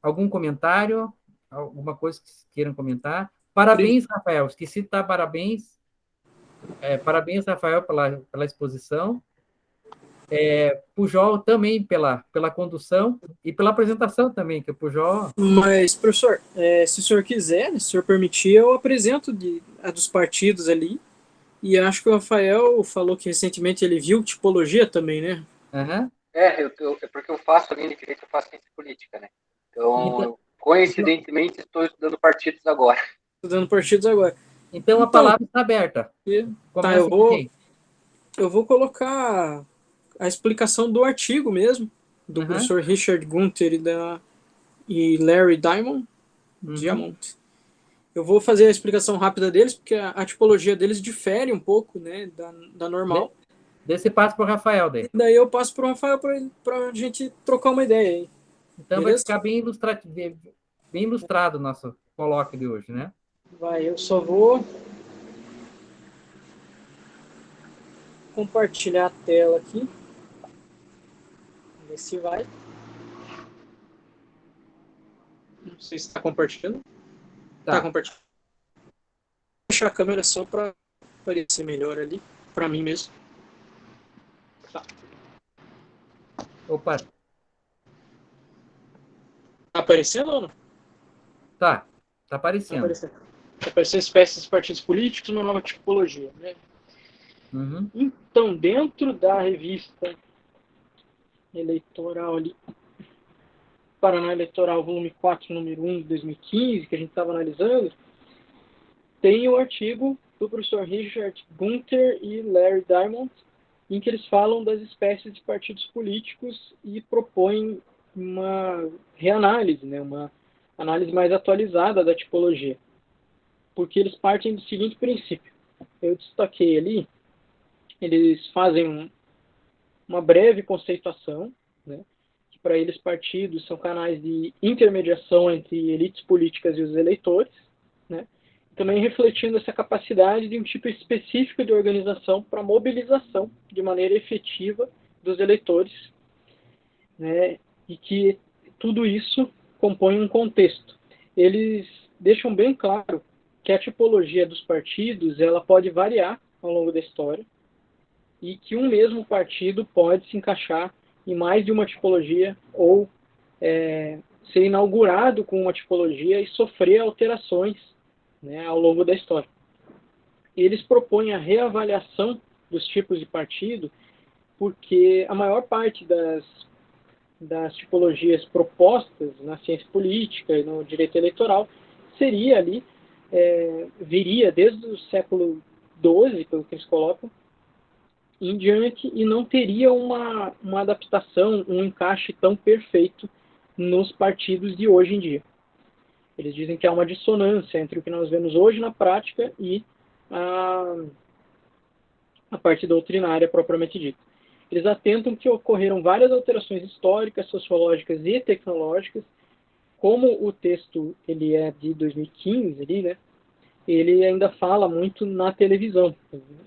algum comentário? Alguma coisa que queiram comentar? Parabéns, Rafael. Esqueci de dar parabéns. Parabéns, Rafael, pela exposição. Pujol também pela condução e pela apresentação também, que o Pujol... Mas, professor, se o senhor quiser, se o senhor permitir, eu apresento a dos partidos ali. E acho que o Rafael falou que recentemente ele viu tipologia também, né? Uhum. Porque eu faço além de direito, eu faço ciência política, né? Então, Então, coincidentemente, estou estudando partidos agora. Estudando partidos agora. Então, a palavra está aberta. Tá, eu vou colocar a explicação do artigo mesmo, do professor Richard Gunther e Larry Diamond. Eu vou fazer a explicação rápida deles, porque a tipologia deles difere um pouco, né, da normal. Daí você passa para o Rafael. Daí eu passo para o Rafael para a gente trocar uma ideia aí. Então, beleza? vai ficar bem ilustrado o nosso colóquio de hoje, né? Eu só vou compartilhar a tela aqui. Vamos ver se vai. Não sei se está compartilhando. Tá compartilhando. Vou fechar a câmera só para aparecer melhor ali, para mim mesmo. Tá. Opa. Tá aparecendo ou não? Tá aparecendo. Tá aparecendo espécies de partidos políticos, uma nova tipologia, né? Então, dentro da revista eleitoral ali, Paraná Eleitoral, volume 4, número 1, de 2015, que a gente estava analisando, tem o artigo do professor Richard Gunther e Larry Diamond, em que eles falam das espécies de partidos políticos e propõem uma reanálise, né, uma análise mais atualizada da tipologia. Porque eles partem do seguinte princípio. Eu destaquei ali, eles fazem uma breve conceituação, né, que para eles partidos são canais de intermediação entre elites políticas e os eleitores, né, também refletindo essa capacidade de um tipo específico de organização para mobilização de maneira efetiva dos eleitores, né, e que tudo isso compõe um contexto. Eles deixam bem claro que a tipologia dos partidos ela pode variar ao longo da história e que um mesmo partido pode se encaixar em mais de uma tipologia ou ser inaugurado com uma tipologia e sofrer alterações, né, ao longo da história. Eles propõem a reavaliação dos tipos de partido porque a maior parte das tipologias propostas na ciência política e no direito eleitoral seria ali, viria desde o século XII, pelo que eles colocam, em diante, e não teria uma adaptação, um encaixe tão perfeito nos partidos de hoje em dia. Eles dizem que há uma dissonância entre o que nós vemos hoje na prática e a parte doutrinária propriamente dita. Eles atentam que ocorreram várias alterações históricas, sociológicas e tecnológicas. Como o texto ele é de 2015, ali, né, ele ainda fala muito na televisão.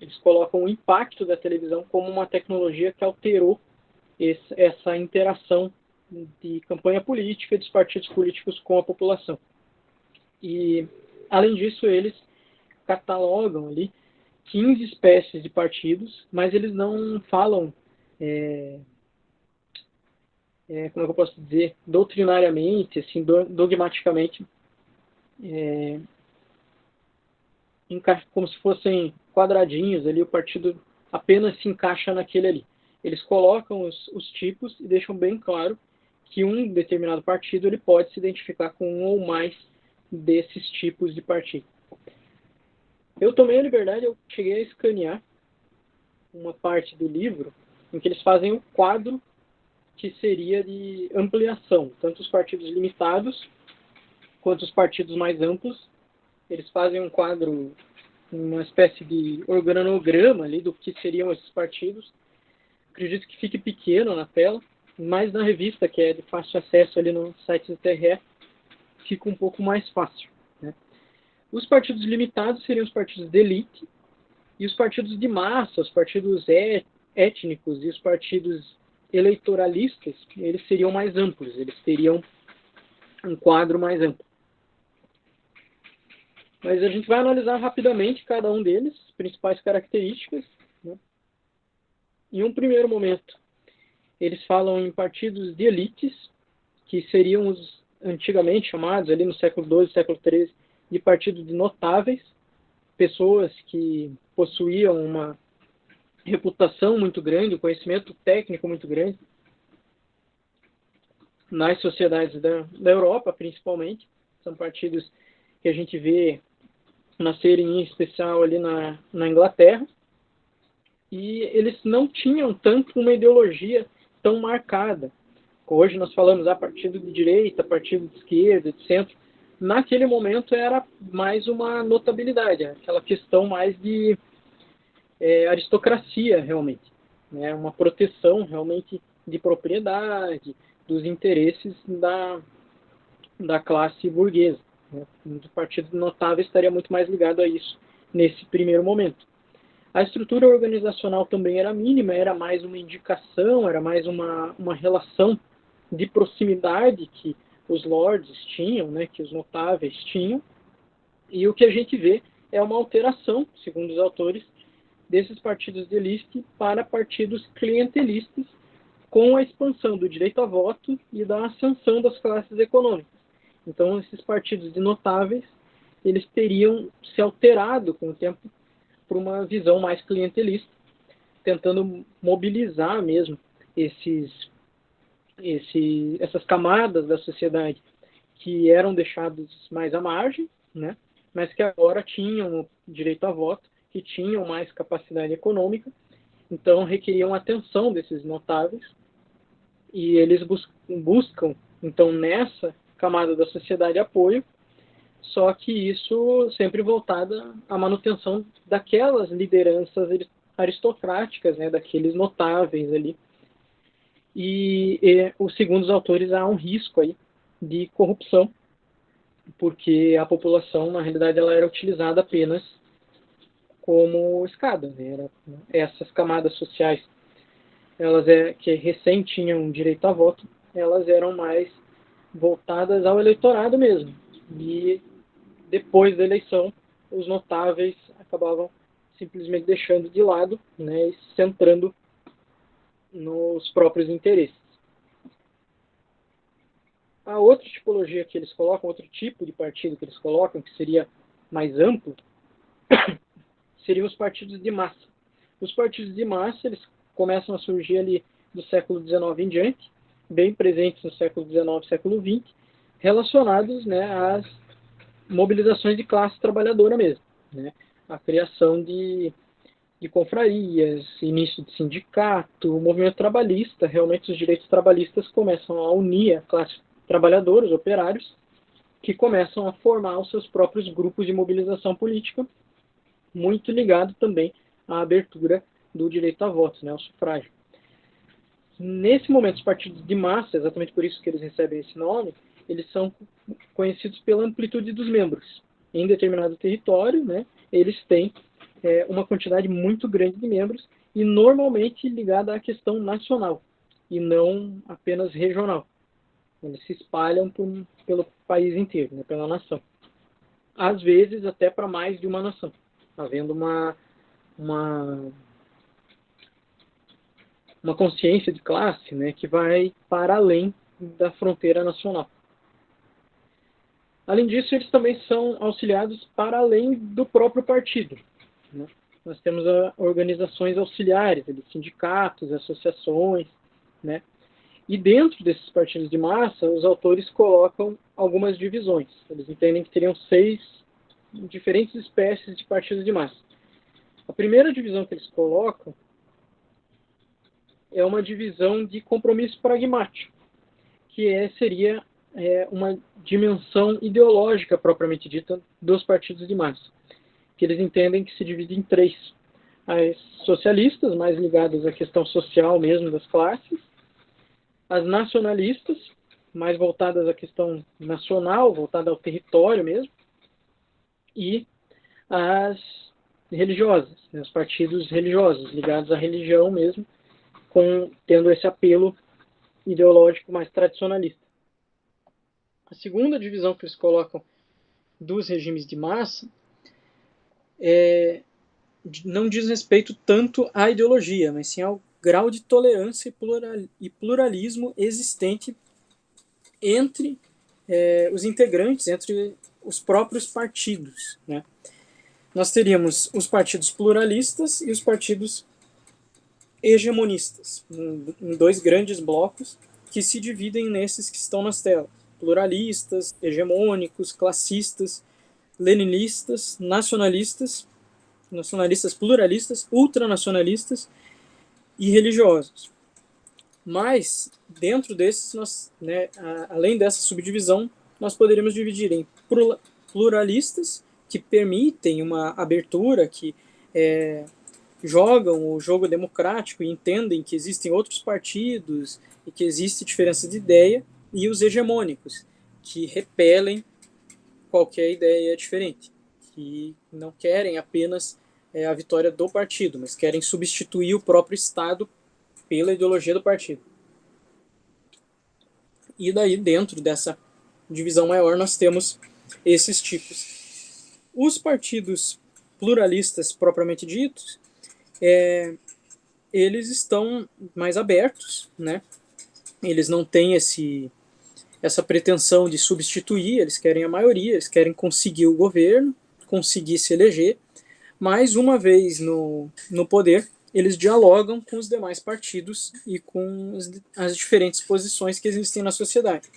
Eles colocam o impacto da televisão como uma tecnologia que alterou essa interação de campanha política dos partidos políticos com a população. E, além disso, eles catalogam ali 15 espécies de partidos, mas eles não falam, como é que eu posso dizer, doutrinariamente, assim, dogmaticamente, como se fossem quadradinhos ali, o partido apenas se encaixa naquele ali. Eles colocam os tipos e deixam bem claro que um determinado partido ele pode se identificar com um ou mais desses tipos de partido. Eu tomei a liberdade, eu cheguei a escanear uma parte do livro em que eles fazem um quadro que seria de ampliação, tanto os partidos limitados quanto os partidos mais amplos. Eles fazem um quadro, uma espécie de organograma ali do que seriam esses partidos. Acredito que fique pequeno na tela, mas na revista, que é de fácil acesso ali no site do TRE, fica um pouco mais fácil, né? Os partidos limitados seriam os partidos de elite, e os partidos de massa, os partidos étnicos e os partidos eleitoralistas, eles seriam mais amplos, eles teriam um quadro mais amplo. Mas a gente vai analisar rapidamente cada um deles, as principais características, né? Em um primeiro momento, eles falam em partidos de elites, que seriam os antigamente chamados, ali no século XII, século XIII, de partidos de notáveis, pessoas que possuíam uma reputação muito grande, um conhecimento técnico muito grande, nas sociedades da Europa, principalmente. São partidos que a gente vê nascerem em especial ali na Inglaterra, e eles não tinham tanto uma ideologia tão marcada. Hoje nós falamos partido de direita, partido de esquerda, de centro. Naquele momento era mais uma notabilidade, aquela questão mais de aristocracia, realmente, né? Uma proteção realmente de propriedade, dos interesses da classe burguesa, né? O partido notável estaria muito mais ligado a isso nesse primeiro momento. A estrutura organizacional também era mínima, era mais uma indicação, era mais uma relação de proximidade que os lords tinham, né, que os notáveis tinham, e o que a gente vê é uma alteração, segundo os autores, desses partidos de elite para partidos clientelistas, com a expansão do direito a voto e da ascensão das classes econômicas. Então, esses partidos de notáveis, eles teriam se alterado com o tempo para uma visão mais clientelista, tentando mobilizar mesmo essas camadas da sociedade que eram deixadas mais à margem, né, mas que agora tinham direito a voto, que tinham mais capacidade econômica, então requeriam atenção desses notáveis, e eles buscam, então, nessa camada da sociedade apoio, só que isso sempre voltado à manutenção daquelas lideranças aristocráticas, né, daqueles notáveis ali, segundo os autores, há um risco aí de corrupção, porque a população, na realidade, ela era utilizada apenas como escada, né? Essas camadas sociais, que recém tinham direito a voto, elas eram mais voltadas ao eleitorado mesmo. E depois da eleição, os notáveis acabavam simplesmente deixando de lado, né, e se centrando nos próprios interesses. A outra tipologia que eles colocam, outro tipo de partido que eles colocam, que seria mais amplo, seriam os partidos de massa. Os partidos de massa, eles começam a surgir ali do século XIX em diante, bem presentes no século XIX e século XX, relacionados, né, às mobilizações de classe trabalhadora mesmo, né? A criação de confrarias, início de sindicato, o movimento trabalhista. Realmente os direitos trabalhistas começam a unir a classe trabalhadora, os operários, que começam a formar os seus próprios grupos de mobilização política, muito ligado também à abertura do direito a voto, né, ao sufrágio. Nesse momento, os partidos de massa, exatamente por isso que eles recebem esse nome, eles são conhecidos pela amplitude dos membros. Em determinado território, né, eles têm uma quantidade muito grande de membros e normalmente ligada à questão nacional e não apenas regional. Eles se espalham pelo país inteiro, né, pela nação. Às vezes até para mais de uma nação, havendo uma consciência de classe, né, que vai para além da fronteira nacional. Além disso, eles também são auxiliados para além do próprio partido, né? Nós temos organizações auxiliares, sindicatos, associações, né? E dentro desses partidos de massa, os autores colocam algumas divisões. Eles entendem que teriam 6 diferentes espécies de partidos de massa. A primeira divisão que eles colocam é uma divisão de compromisso pragmático, que seria uma dimensão ideológica propriamente dita dos partidos de massa, que eles entendem que se divide em 3. As socialistas, mais ligadas à questão social mesmo das classes, as nacionalistas, mais voltadas à questão nacional, voltada ao território mesmo, e as religiosas, né, os partidos religiosos, ligados à religião mesmo, tendo esse apelo ideológico mais tradicionalista. A segunda divisão que eles colocam dos regimes de massa não diz respeito tanto à ideologia, mas sim ao grau de tolerância e pluralismo existente entre os integrantes, entre os próprios partidos, né? Nós teríamos os partidos pluralistas e os partidos hegemonistas, em 2 grandes blocos que se dividem nesses que estão nas telas: pluralistas, hegemônicos, classistas, leninistas, nacionalistas pluralistas, ultranacionalistas e religiosos. Mas, dentro desses, além dessa subdivisão, nós poderíamos dividir em pluralistas, que permitem uma abertura, que jogam o jogo democrático e entendem que existem outros partidos e que existe diferença de ideia, e os hegemônicos, que repelem qualquer ideia diferente, que não querem apenas a vitória do partido, mas querem substituir o próprio Estado pela ideologia do partido. E daí, dentro dessa divisão maior, nós temos esses tipos. Os partidos pluralistas, propriamente ditos, eles estão mais abertos, né? Eles não têm essa pretensão de substituir, eles querem a maioria, eles querem conseguir o governo, conseguir se eleger, mas uma vez no poder, eles dialogam com os demais partidos e com as diferentes posições que existem na sociedade.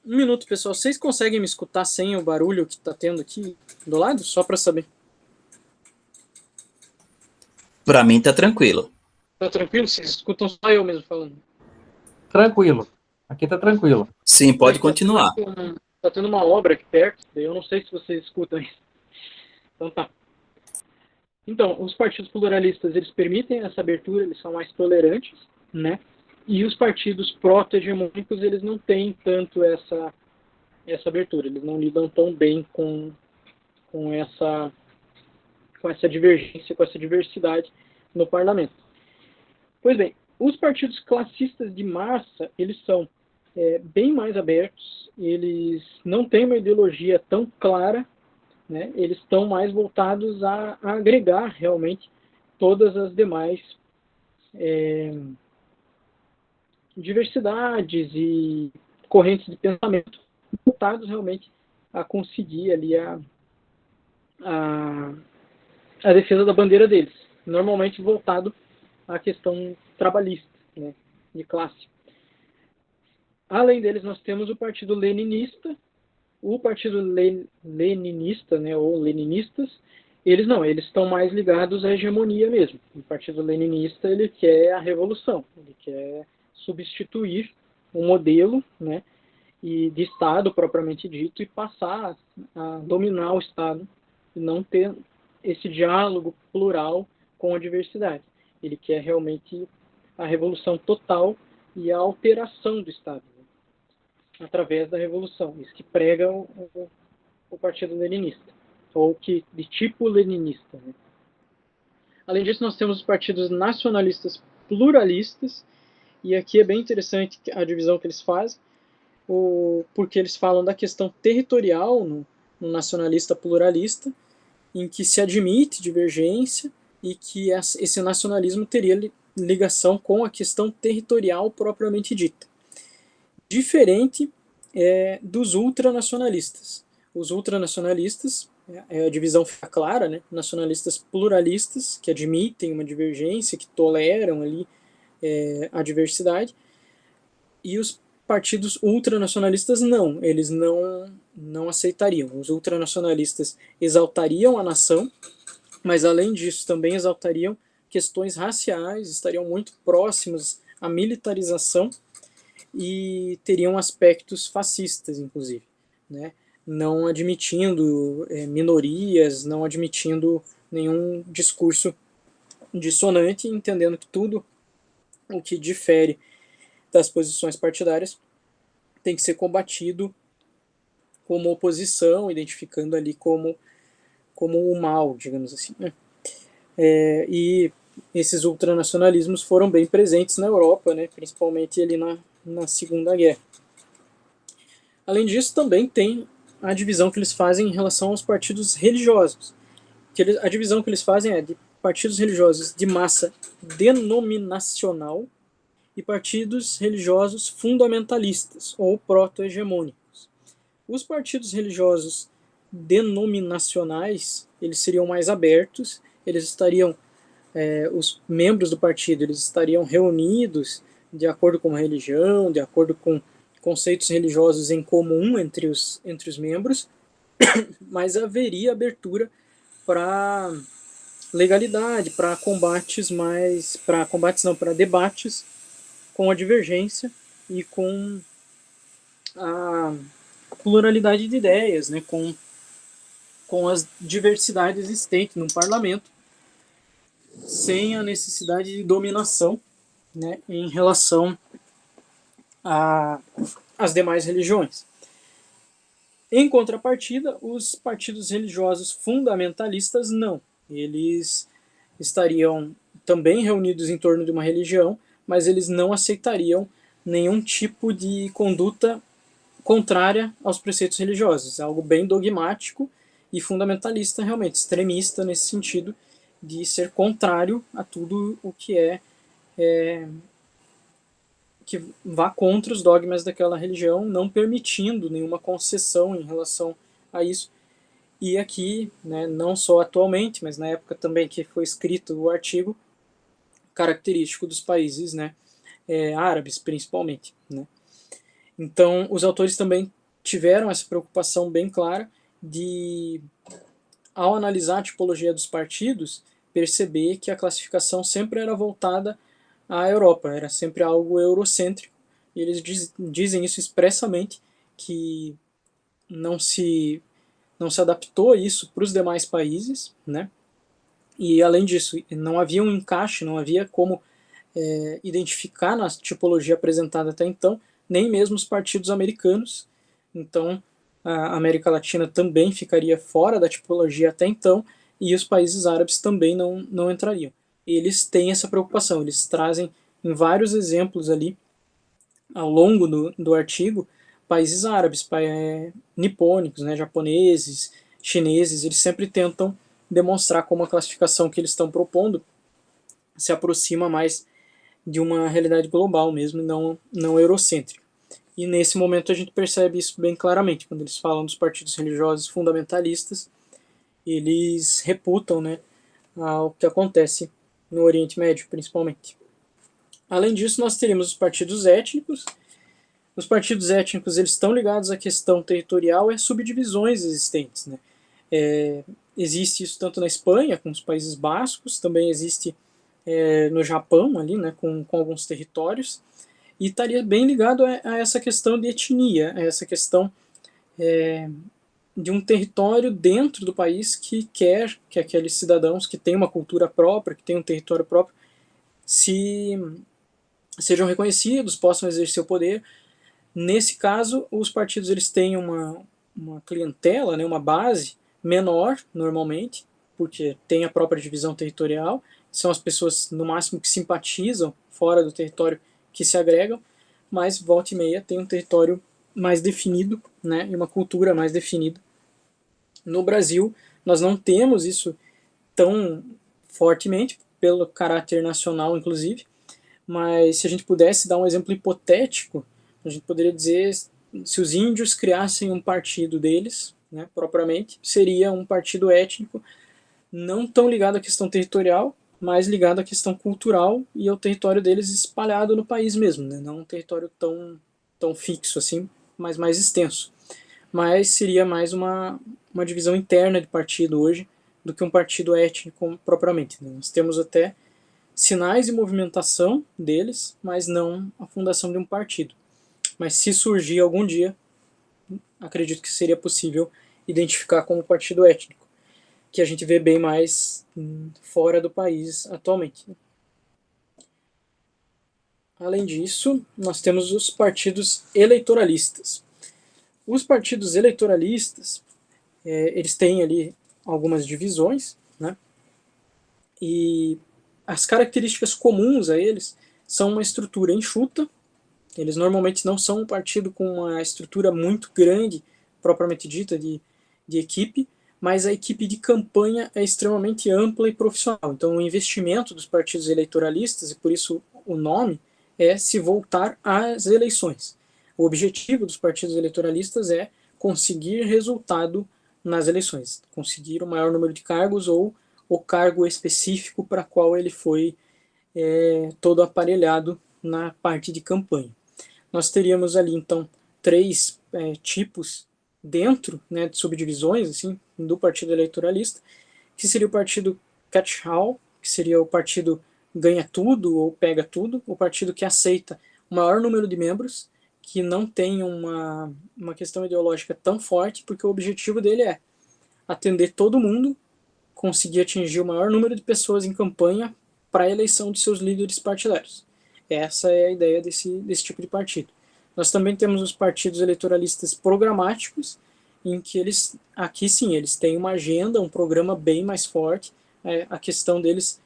Um minuto, pessoal. Vocês conseguem me escutar sem o barulho que está tendo aqui do lado? Só para saber. Para mim tá tranquilo. Tá tranquilo? Vocês escutam só eu mesmo falando? Tranquilo. Aqui tá tranquilo. Sim, pode continuar. Tá tendo uma obra aqui perto, eu não sei se vocês escutam isso. Então tá. Então, os partidos pluralistas, eles permitem essa abertura, eles são mais tolerantes, né? E os partidos proto-hegemônicos, eles não têm tanto essa abertura, eles não lidam tão bem com essa divergência, com essa diversidade no parlamento. Pois bem, os partidos classistas de massa, eles são bem mais abertos, eles não têm uma ideologia tão clara, né? Eles estão mais voltados a agregar realmente todas as demais diversidades e correntes de pensamento, voltados realmente a conseguir ali a defesa da bandeira deles, normalmente voltado à questão trabalhista, né, de classe. Além deles, nós temos o Partido Leninista. O Partido Leninista, né, ou Leninistas, eles estão mais ligados à hegemonia mesmo. O Partido Leninista, ele quer a revolução, ele quer substituir o modelo, né, de Estado propriamente dito e passar a dominar o Estado e não ter esse diálogo plural com a diversidade. Ele quer realmente a revolução total e a alteração do Estado, né, através da revolução. Isso que prega o Partido Leninista, ou que de tipo leninista, né. Além disso, nós temos os partidos nacionalistas pluralistas, e aqui é bem interessante a divisão que eles fazem, porque eles falam da questão territorial no nacionalista pluralista, em que se admite divergência e que esse nacionalismo teria ligação com a questão territorial propriamente dita. Diferente dos ultranacionalistas. Os ultranacionalistas, a divisão fica clara, né? Nacionalistas pluralistas, que admitem uma divergência, que toleram ali a diversidade, e os partidos ultranacionalistas não, eles não aceitariam. Os ultranacionalistas exaltariam a nação, mas além disso também exaltariam questões raciais, estariam muito próximos à militarização e teriam aspectos fascistas, inclusive, né? Não admitindo minorias, não admitindo nenhum discurso dissonante, entendendo que tudo o que difere das posições partidárias tem que ser combatido como oposição, identificando ali como o mal, digamos assim, né? E esses ultranacionalismos foram bem presentes na Europa, né, principalmente ali na Segunda Guerra. Além disso, também tem a divisão que eles fazem em relação aos partidos religiosos. A divisão que eles fazem é de partidos religiosos de massa denominacional e partidos religiosos fundamentalistas ou proto-hegemônicos. Os partidos religiosos denominacionais, eles seriam mais abertos, eles estariam, os membros do partido, eles estariam reunidos de acordo com a religião, de acordo com conceitos religiosos em comum entre os membros, mas haveria abertura para legalidade, para debates com a divergência e com a pluralidade de ideias, né, com as diversidades existentes no parlamento, sem a necessidade de dominação, né, em relação às demais religiões. Em contrapartida, os partidos religiosos fundamentalistas não. Eles estariam também reunidos em torno de uma religião, mas eles não aceitariam nenhum tipo de conduta contrária aos preceitos religiosos. É algo bem dogmático e fundamentalista, realmente, extremista nesse sentido de ser contrário a tudo o que que vá contra os dogmas daquela religião, não permitindo nenhuma concessão em relação a isso. E aqui, né, não só atualmente, mas na época também que foi escrito o artigo, característico dos países, né, árabes principalmente, né. Então, os autores também tiveram essa preocupação bem clara de, ao analisar a tipologia dos partidos, perceber que a classificação sempre era voltada à Europa, era sempre algo eurocêntrico, e eles dizem isso expressamente, que não se adaptou isso para os demais países, né? E, além disso, não havia um encaixe, não havia como identificar na tipologia apresentada até então, nem mesmo os partidos americanos. Então, a América Latina também ficaria fora da tipologia até então, e os países árabes também não entrariam. Eles têm essa preocupação, eles trazem em vários exemplos ali, ao longo do artigo, países árabes, nipônicos, né, japoneses, chineses, eles sempre tentam demonstrar como a classificação que eles estão propondo se aproxima mais de uma realidade global mesmo, não eurocêntrica. E nesse momento a gente percebe isso bem claramente, quando eles falam dos partidos religiosos fundamentalistas, eles reputam, né, ao que acontece no Oriente Médio, principalmente. Além disso, nós teríamos os partidos étnicos. Os partidos étnicos eles estão ligados à questão territorial e às subdivisões existentes, né? Existe isso tanto na Espanha, com os Países Bascos, também existe no Japão, ali, né, com alguns territórios, e estaria bem ligado a essa questão de etnia, a essa questão de um território dentro do país que quer que aqueles cidadãos que têm uma cultura própria, que têm um território próprio, sejam reconhecidos, possam exercer o poder. Nesse caso, os partidos eles têm uma clientela, né, uma base menor, normalmente, porque tem a própria divisão territorial, são as pessoas, no máximo, que simpatizam fora do território que se agregam, mas volta e meia tem um território mais definido, né, e uma cultura mais definida. No Brasil, nós não temos isso tão fortemente, pelo caráter nacional, inclusive, mas se a gente pudesse dar um exemplo hipotético, a gente poderia dizer, se os índios criassem um partido deles, né, propriamente, seria um partido étnico, não tão ligado à questão territorial, mas ligado à questão cultural e ao território deles espalhado no país mesmo, né, não um território tão fixo assim, mas mais extenso. Mas seria mais uma divisão interna de partido hoje do que um partido étnico propriamente. Né? Nós temos até sinais de movimentação deles, mas não a fundação de um partido. Mas se surgir algum dia, acredito que seria possível identificar como partido étnico, que a gente vê bem mais fora do país atualmente. Além disso, nós temos os partidos eleitoralistas. Os partidos eleitoralistas, eles têm ali algumas divisões, né? E as características comuns a eles são uma estrutura enxuta. Eles normalmente não são um partido com uma estrutura muito grande, propriamente dita, de equipe, mas a equipe de campanha é extremamente ampla e profissional. Então, o investimento dos partidos eleitoralistas, e por isso o nome, é se voltar às eleições. O objetivo dos partidos eleitoralistas é conseguir resultado nas eleições, conseguir o maior número de cargos ou o cargo específico para qual ele foi todo aparelhado na parte de campanha. Nós teríamos ali, então, 3 tipos dentro, né, de subdivisões assim, do partido eleitoralista, que seria o partido catch-all, que seria o partido ganha tudo ou pega tudo, o partido que aceita o maior número de membros, que não tem uma questão ideológica tão forte, porque o objetivo dele é atender todo mundo, conseguir atingir o maior número de pessoas em campanha para a eleição de seus líderes partidários. Essa é a ideia desse tipo de partido. Nós também temos os partidos eleitoralistas programáticos, em que aqui sim, eles têm uma agenda, um programa bem mais forte. A questão deles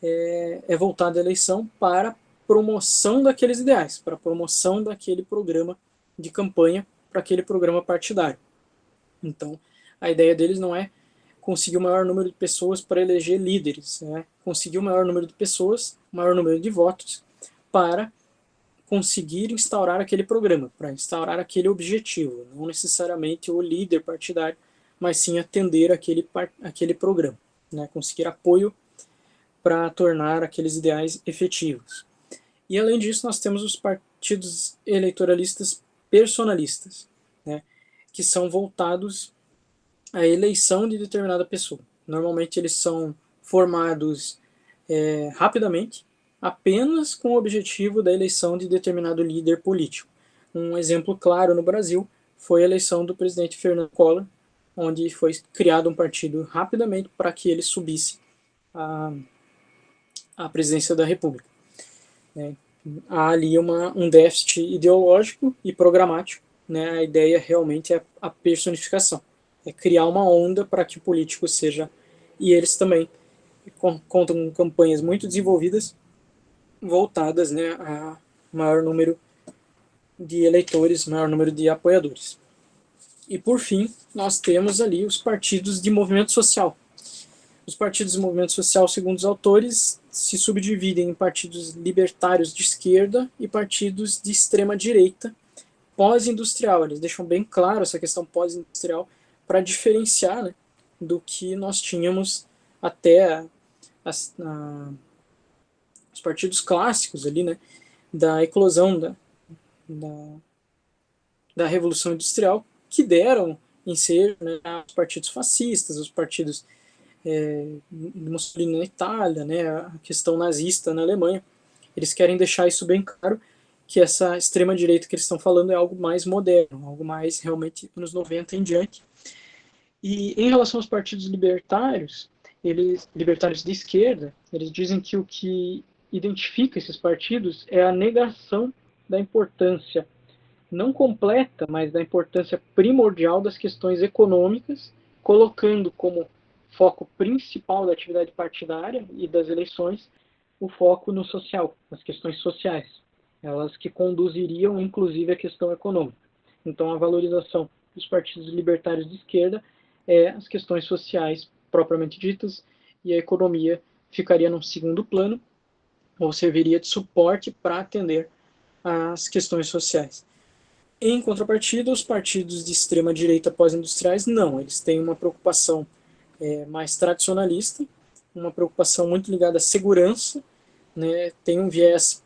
é voltada à eleição para promoção daqueles ideais, para promoção daquele programa de campanha, para aquele programa partidário. Então, a ideia deles não é conseguir o maior número de pessoas para eleger líderes, né? Conseguir o maior número de pessoas, o maior número de votos, para conseguir instaurar aquele programa, para instaurar aquele objetivo, não necessariamente o líder partidário, mas sim atender aquele programa, né? Conseguir apoio para tornar aqueles ideais efetivos. E além disso, nós temos os partidos eleitoralistas personalistas, né? Que são voltados à eleição de determinada pessoa. Normalmente eles são formados rapidamente, apenas com o objetivo da eleição de determinado líder político. Um exemplo claro no Brasil foi a eleição do presidente Fernando Collor, onde foi criado um partido rapidamente para que ele subisse à presidência da República, né? Há ali um déficit ideológico e programático, né? A ideia realmente é a personificação, é criar uma onda para que o político seja, e eles também contam com campanhas muito desenvolvidas, voltadas, né, a maior número de eleitores, maior número de apoiadores. E por fim, nós temos ali os partidos de movimento social. Os partidos de movimento social, segundo os autores, se subdividem em partidos libertários de esquerda e partidos de extrema direita pós-industrial. Eles deixam bem claro essa questão pós-industrial para diferenciar, né, do que nós tínhamos até os partidos clássicos ali, né, da eclosão da Revolução Industrial, que deram ensejo, né, aos partidos fascistas, os partidos de Mussolini na Itália, né, a questão nazista na Alemanha. Eles querem deixar isso bem claro, que essa extrema-direita que eles estão falando é algo mais moderno, algo mais realmente anos 90 em diante. E em relação aos partidos libertários, libertários de esquerda, eles dizem que o que identifica esses partidos é a negação da importância não completa, mas da importância primordial das questões econômicas, colocando como foco principal da atividade partidária e das eleições o foco no social, nas questões sociais, elas que conduziriam inclusive a questão econômica. Então a valorização dos partidos libertários de esquerda é as questões sociais propriamente ditas, e a economia ficaria num segundo plano, ou serviria de suporte para atender às questões sociais. Em contrapartida, os partidos de extrema-direita pós-industriais, não, eles têm uma preocupação mais tradicionalista, uma preocupação muito ligada à segurança, né, tem um viés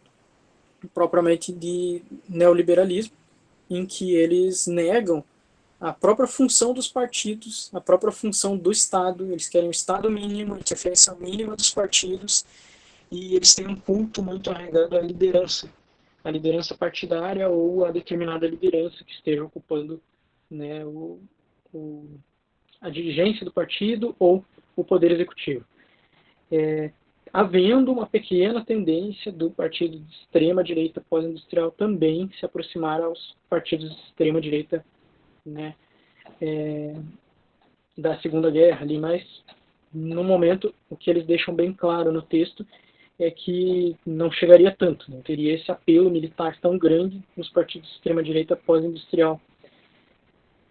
propriamente de neoliberalismo, em que eles negam a própria função dos partidos, a própria função do Estado, eles querem um Estado mínimo, a interferência mínima dos partidos, e eles têm um culto muito arraigado à liderança, a liderança partidária ou a determinada liderança que esteja ocupando, né, a dirigência do partido ou o poder executivo. Havendo uma pequena tendência do partido de extrema-direita pós-industrial também se aproximar aos partidos de extrema-direita, né, da Segunda Guerra, ali, mas no momento o que eles deixam bem claro no texto é que não chegaria tanto, não teria esse apelo militar tão grande nos partidos de extrema-direita pós-industrial.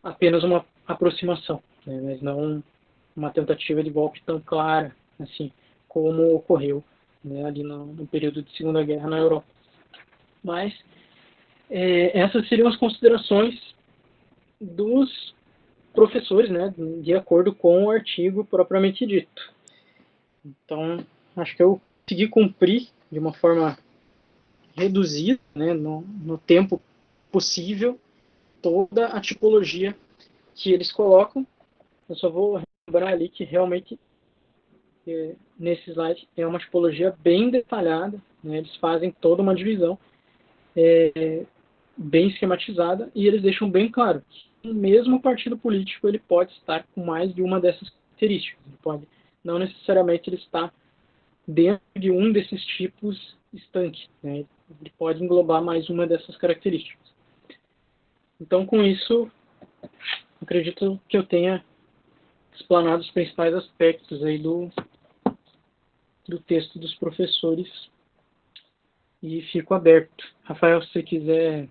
Apenas uma aproximação, né, mas não uma tentativa de golpe tão clara, assim, como ocorreu, né, ali no período de Segunda Guerra na Europa. Mas essas seriam as considerações dos professores, né, de acordo com o artigo propriamente dito. Então, acho que eu consegui cumprir de uma forma reduzida, né, no tempo possível, toda a tipologia que eles colocam. Eu só vou lembrar ali que realmente nesse slide é uma tipologia bem detalhada, né, eles fazem toda uma divisão bem esquematizada, e eles deixam bem claro que o mesmo partido político ele pode estar com mais de uma dessas características. Ele pode, não necessariamente ele está dentro de um desses tipos estanque, né? Ele pode englobar mais uma dessas características. Então, com isso, acredito que eu tenha explanado os principais aspectos aí do texto dos professores, e fico aberto. Rafael, se você quiser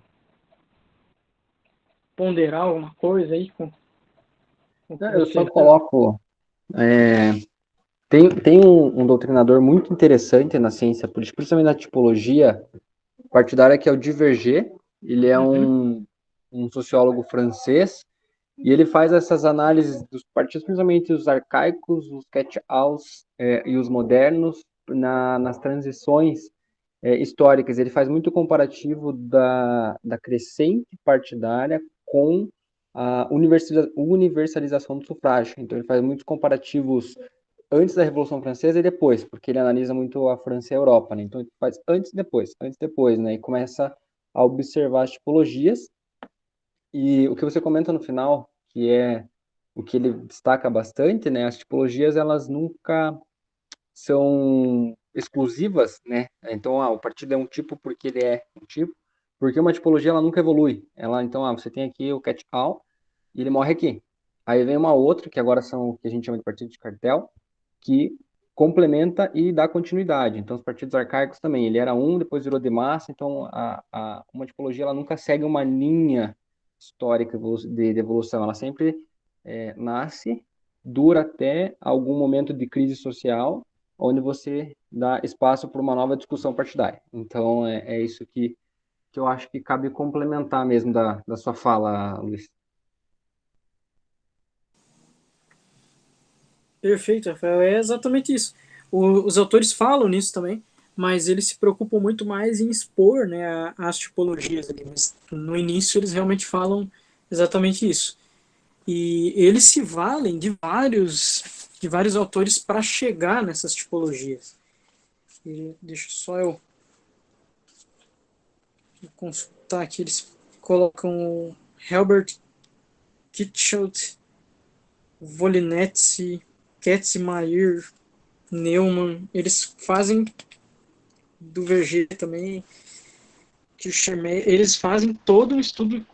ponderar alguma coisa aí com Eu só coloco... Tem um doutrinador muito interessante na ciência política, principalmente na tipologia partidária, que é o Diverger. Ele é um sociólogo francês, e ele faz essas análises dos partidos, principalmente os arcaicos, os catch-alls e os modernos, nas transições históricas. Ele faz muito comparativo da crescente partidária com a universalização do sufrágio. Então, ele faz muitos comparativos antes da Revolução Francesa e depois, porque ele analisa muito a França e a Europa, né? Então ele faz antes e depois, né? E começa a observar as tipologias. E o que você comenta no final, que é o que ele destaca bastante, né? As tipologias, elas nunca são exclusivas, né? Então, o partido é um tipo porque ele é um tipo, porque uma tipologia ela nunca evolui. Então, você tem aqui o catch-all e ele morre aqui. Aí vem uma outra, que agora são o que a gente chama de partido de cartel, que complementa e dá continuidade. Então, os partidos arcaicos também, ele era um, depois virou de massa, então uma tipologia ela nunca segue uma linha histórica de evolução, ela sempre nasce, dura até algum momento de crise social, onde você dá espaço para uma nova discussão partidária. Então, é isso que eu acho que cabe complementar mesmo da sua fala, Luiz. Perfeito, Rafael. É exatamente isso. Os autores falam nisso também, mas eles se preocupam muito mais em expor, né, as tipologias ali. Mas no início eles realmente falam exatamente isso. E eles se valem de vários autores para chegar nessas tipologias. E deixa só eu consultar aqui. Eles colocam o Herbert Kitschelt, Volinetti, Ketzmeier, Neumann. Eles fazem do VG também, que eles fazem todo um estudo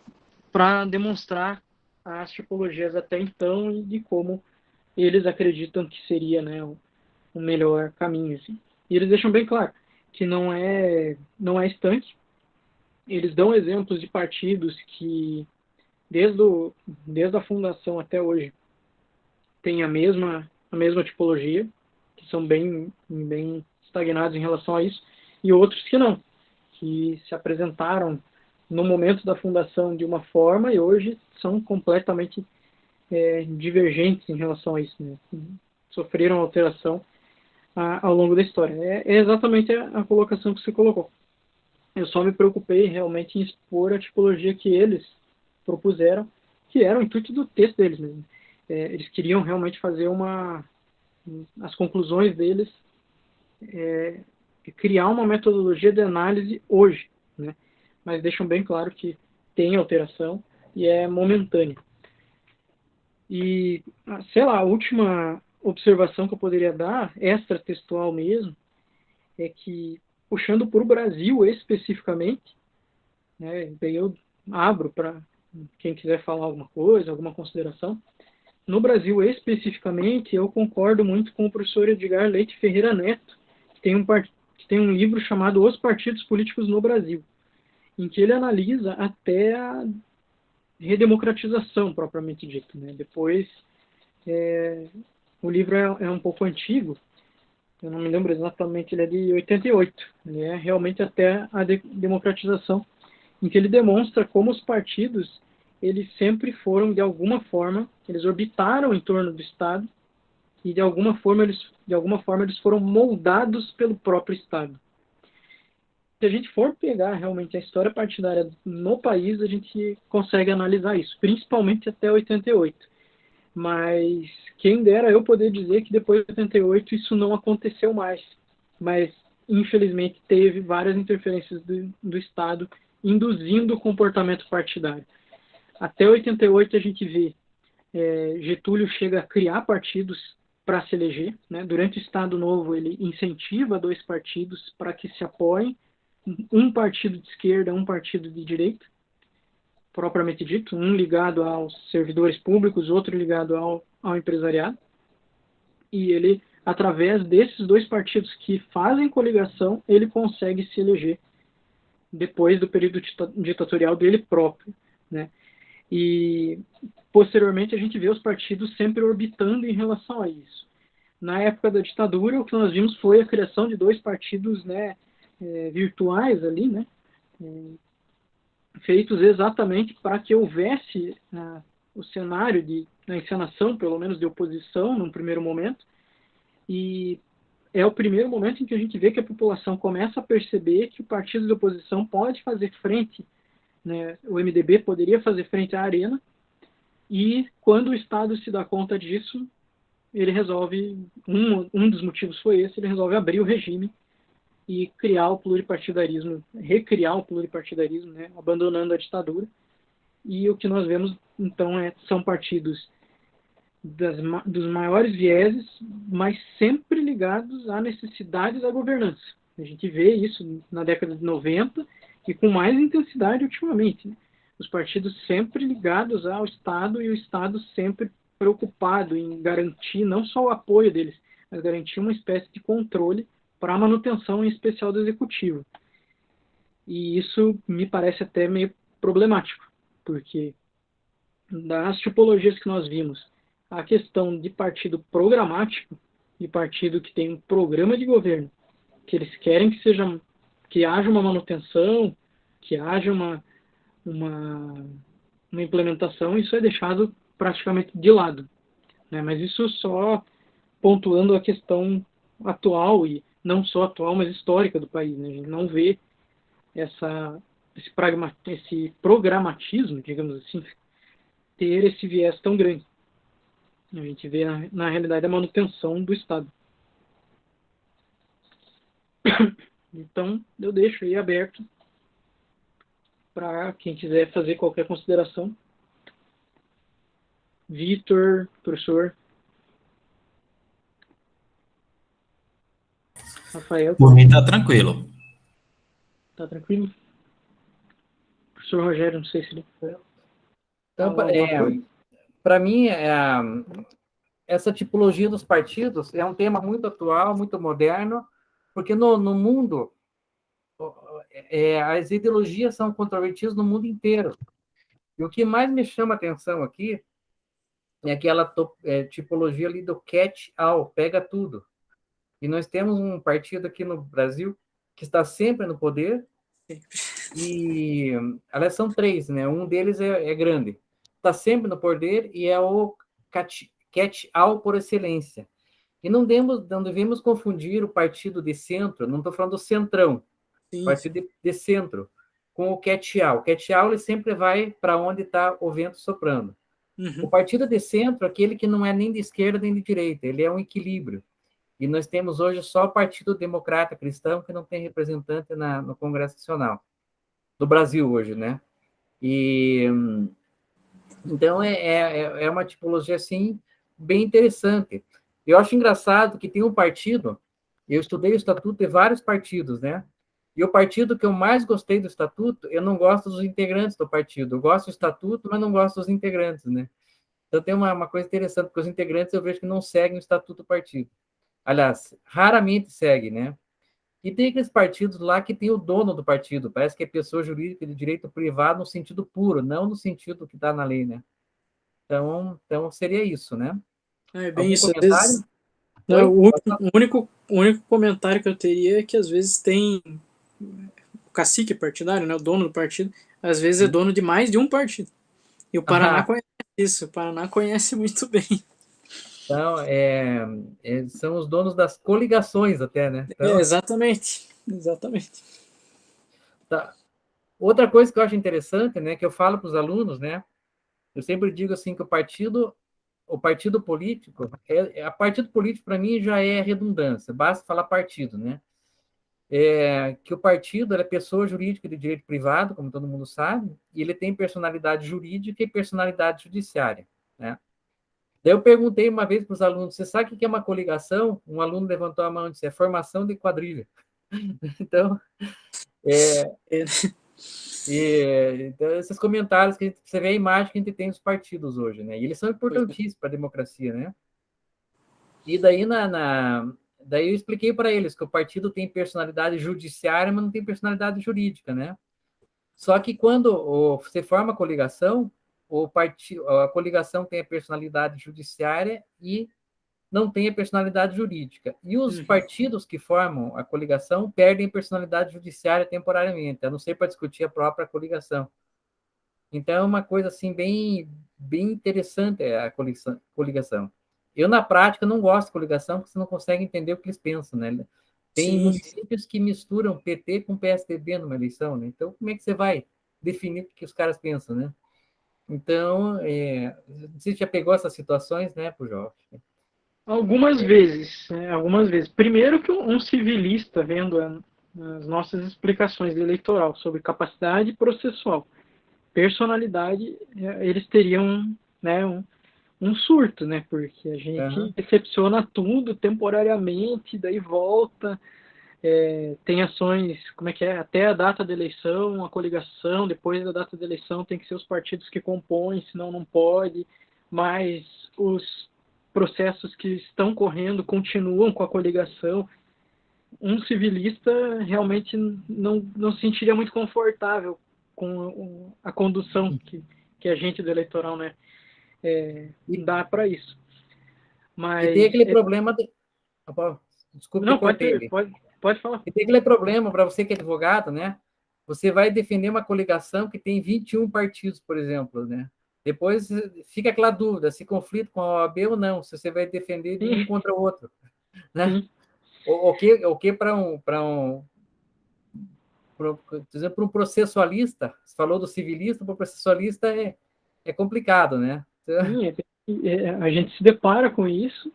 para demonstrar as tipologias até então e de como eles acreditam que seria, né, o melhor caminho. Assim. E eles deixam bem claro que não é estanque. Eles dão exemplos de partidos que, desde a fundação até hoje, têm a mesma tipologia, que são bem estagnados em relação a isso, e outros que não, que se apresentaram no momento da fundação de uma forma e hoje são completamente divergentes em relação a isso, né? Sofreram alteração ao longo da história. É exatamente a colocação que você colocou. Eu só me preocupei realmente em expor a tipologia que eles propuseram, que era o intuito do texto deles mesmo. Eles queriam realmente fazer as conclusões deles, criar uma metodologia de análise hoje, né? Mas deixam bem claro que tem alteração e é momentânea. E, sei lá, a última observação que eu poderia dar, extratextual mesmo, é que, puxando para o Brasil especificamente, né, daí eu abro para quem quiser falar alguma coisa, alguma consideração. No Brasil especificamente, eu concordo muito com o professor Edgar Leite Ferreira Neto, que tem um livro chamado Os Partidos Políticos no Brasil, em que ele analisa até a redemocratização, propriamente dito. Né? Depois, o livro é um pouco antigo, eu não me lembro exatamente, ele é de 88, ele é realmente até a democratização, em que ele demonstra como os partidos, eles sempre foram, de alguma forma, eles orbitaram em torno do Estado, e de alguma forma eles foram moldados pelo próprio Estado. Se a gente for pegar realmente a história partidária no país, a gente consegue analisar isso, principalmente até 88. Mas quem dera eu poder dizer que depois de 88 isso não aconteceu mais. Mas, infelizmente, teve várias interferências do Estado induzindo o comportamento partidário. Até 88 a gente vê Getúlio chega a criar partidos para se eleger. Né? Durante o Estado Novo ele incentiva 2 partidos para que se apoiem. Um partido de esquerda, um partido de direita, propriamente dito, um ligado aos servidores públicos, outro ligado ao empresariado. E ele, através desses 2 partidos que fazem coligação, ele consegue se eleger depois do período ditatorial dele próprio. Né? E, posteriormente, a gente vê os partidos sempre orbitando em relação a isso. Na época da ditadura, o que nós vimos foi a criação de 2 partidos, né, virtuais ali, né, feitos exatamente para que houvesse o cenário da encenação, pelo menos de oposição, num primeiro momento, e é o primeiro momento em que a gente vê que a população começa a perceber que o partido de oposição pode fazer frente, né, o MDB poderia fazer frente à Arena, e quando o Estado se dá conta disso, ele resolve, um dos motivos foi esse, ele resolve abrir o regime e criar o pluripartidarismo, recriar o pluripartidarismo, né, abandonando a ditadura. E o que nós vemos, então, são partidos dos maiores vieses, mas sempre ligados à necessidade da governança. A gente vê isso na década de 90 e com mais intensidade ultimamente, né? Os partidos sempre ligados ao Estado e o Estado sempre preocupado em garantir não só o apoio deles, mas garantir uma espécie de controle para a manutenção, em especial, do executivo. E isso me parece até meio problemático, porque das tipologias que nós vimos, a questão de partido programático, de partido que tem um programa de governo, que eles querem que haja uma manutenção, que haja uma implementação, isso é deixado praticamente de lado, né? Mas isso só pontuando a questão atual, e não só atual, mas histórica do país, né? A gente não vê esse programatismo, digamos assim, ter esse viés tão grande. A gente vê, na realidade, a manutenção do Estado. Então, eu deixo aí aberto para quem quiser fazer qualquer consideração. Vitor, professor. Rafael. Por mim tá tranquilo. Tá tranquilo? Professor Rogério, não sei se ele... Então, para mim, essa tipologia dos partidos é um tema muito atual, muito moderno, porque no mundo, as ideologias são controvertidas no mundo inteiro. E o que mais me chama a atenção aqui é aquela tipologia ali do catch-all, pega tudo. E nós temos um partido aqui no Brasil que está sempre no poder, e elas são 3, né? Um deles é grande. Está sempre no poder e é o catch-all por excelência. E não devemos confundir o partido de centro, não estou falando do centrão, o partido de centro, com o catch-all. O catch-all ele sempre vai para onde está o vento soprando. O partido de centro é aquele que não é nem de esquerda nem de direita, ele é um equilíbrio. E nós temos hoje só o Partido Democrata Cristão, que não tem representante no Congresso Nacional do Brasil hoje, né? E então é uma tipologia assim bem interessante. Eu acho engraçado que tem um partido, eu estudei o estatuto de vários partidos, né? E o partido que eu mais gostei do estatuto, eu não gosto dos integrantes do partido. Eu gosto do estatuto, mas não gosto dos integrantes, né? Então tem uma coisa interessante, porque os integrantes eu vejo que não seguem o estatuto do partido. Aliás, raramente segue, né? E tem aqueles partidos lá que tem o dono do partido, parece que é pessoa jurídica de direito privado no sentido puro, não no sentido que está na lei, né? Então seria isso, né? É bem Algum isso. Às comentário? vezes, não, o único comentário que eu teria é que às vezes tem o cacique partidário, né, o dono do partido, às vezes é dono de mais de um partido. E o Paraná conhece isso, o Paraná conhece muito bem. Então, são os donos das coligações até, né? Então, exatamente. Tá. Outra coisa que eu acho interessante, né, que eu falo para os alunos, né, eu sempre digo assim que o partido político, partido político para mim já é redundância, basta falar partido, né? Que o partido é pessoa jurídica de direito privado, como todo mundo sabe, e ele tem personalidade jurídica e personalidade judiciária, né? Daí eu perguntei uma vez para os alunos, você sabe o que é uma coligação? Um aluno levantou a mão e disse, é formação de quadrilha. Então, então, esses comentários que você vê a imagem que a gente tem dos partidos hoje, né? E eles são importantíssimos para a democracia, né? E daí daí eu expliquei para eles que o partido tem personalidade judiciária, mas não tem personalidade jurídica, né? Só que quando você forma a coligação, a coligação tem a personalidade judiciária e não tem a personalidade jurídica. E os partidos que formam a coligação perdem a personalidade judiciária temporariamente, a não ser para discutir a própria coligação. Então, é uma coisa assim bem interessante a coligação. Eu, na prática, não gosto de coligação, porque você não consegue entender o que eles pensam, né? Tem municípios que misturam PT com PSDB numa eleição, né? Então, como é que você vai definir o que os caras pensam, né? Então, você já pegou essas situações, né, Pujol? Algumas vezes. Primeiro que um civilista vendo as nossas explicações de eleitoral sobre capacidade processual, personalidade, eles teriam, né, um surto, né? Porque a gente recepciona tudo temporariamente, daí volta, tem ações, como é que é? Até a data da eleição, a coligação, depois da data da eleição tem que ser os partidos que compõem, senão não pode, mas os processos que estão correndo continuam com a coligação. Um civilista realmente não se sentiria muito confortável com a condução que a gente do eleitoral, né, dá para isso. Mas E tem aquele problema de... Desculpe, não, pode falar. E tem aquele problema para você que é advogado, né? Você vai defender uma coligação que tem 21 partidos, por exemplo, né? Depois fica aquela dúvida, se conflito com a OAB ou não, se você vai defender de um contra o outro, né? O que para um processualista, você falou do civilista, para o processualista é complicado, né? Sim, a gente se depara com isso.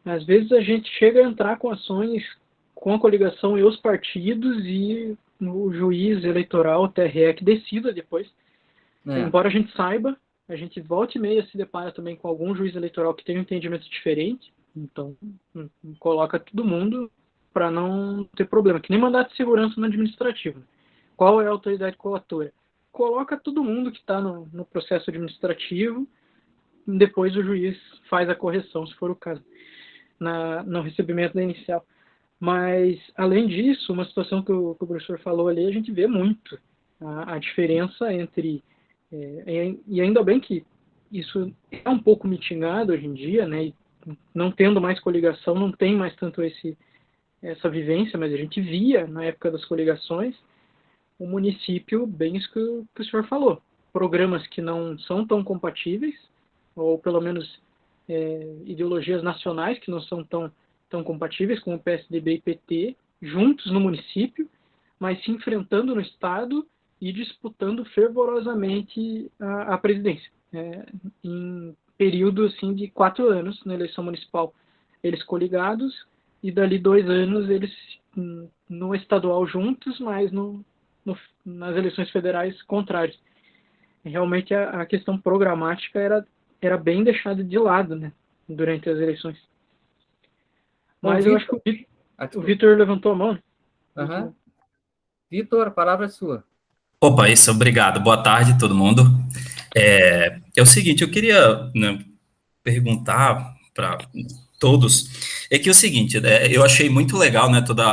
Às vezes a gente chega a entrar com ações com a coligação e os partidos e o juiz eleitoral, o TRE, que decida depois. Embora a gente saiba, a gente volta e meia se depara também com algum juiz eleitoral que tem um entendimento diferente, então coloca todo mundo para não ter problema, que nem mandato de segurança no administrativo. Qual é a autoridade coatora? Coloca todo mundo que está no processo administrativo, depois o juiz faz a correção, se for o caso, no recebimento da inicial. Mas, além disso, uma situação que o professor falou ali, a gente vê muito a diferença entre... e ainda bem que isso é um pouco mitigado hoje em dia, né? E não tendo mais coligação, não tem mais tanto essa vivência, mas a gente via, na época das coligações, o município, bem isso que o senhor falou. Programas que não são tão compatíveis, ou pelo menos ideologias nacionais que não são tão compatíveis, como o PSDB e PT, juntos no município, mas se enfrentando no Estado e disputando fervorosamente a presidência. Em período assim, de 4 anos, na eleição municipal, eles coligados, e dali 2 anos eles no estadual juntos, mas nas eleições federais contrários. Realmente a questão programática era bem deixada de lado, né, durante as eleições. Mas eu acho que o Vitor levantou a mão. Uhum. Vitor, a palavra é sua. Opa, isso, obrigado. Boa tarde, todo mundo. É o seguinte, eu queria, né, perguntar para todos, é que é o seguinte, eu achei muito legal, né, toda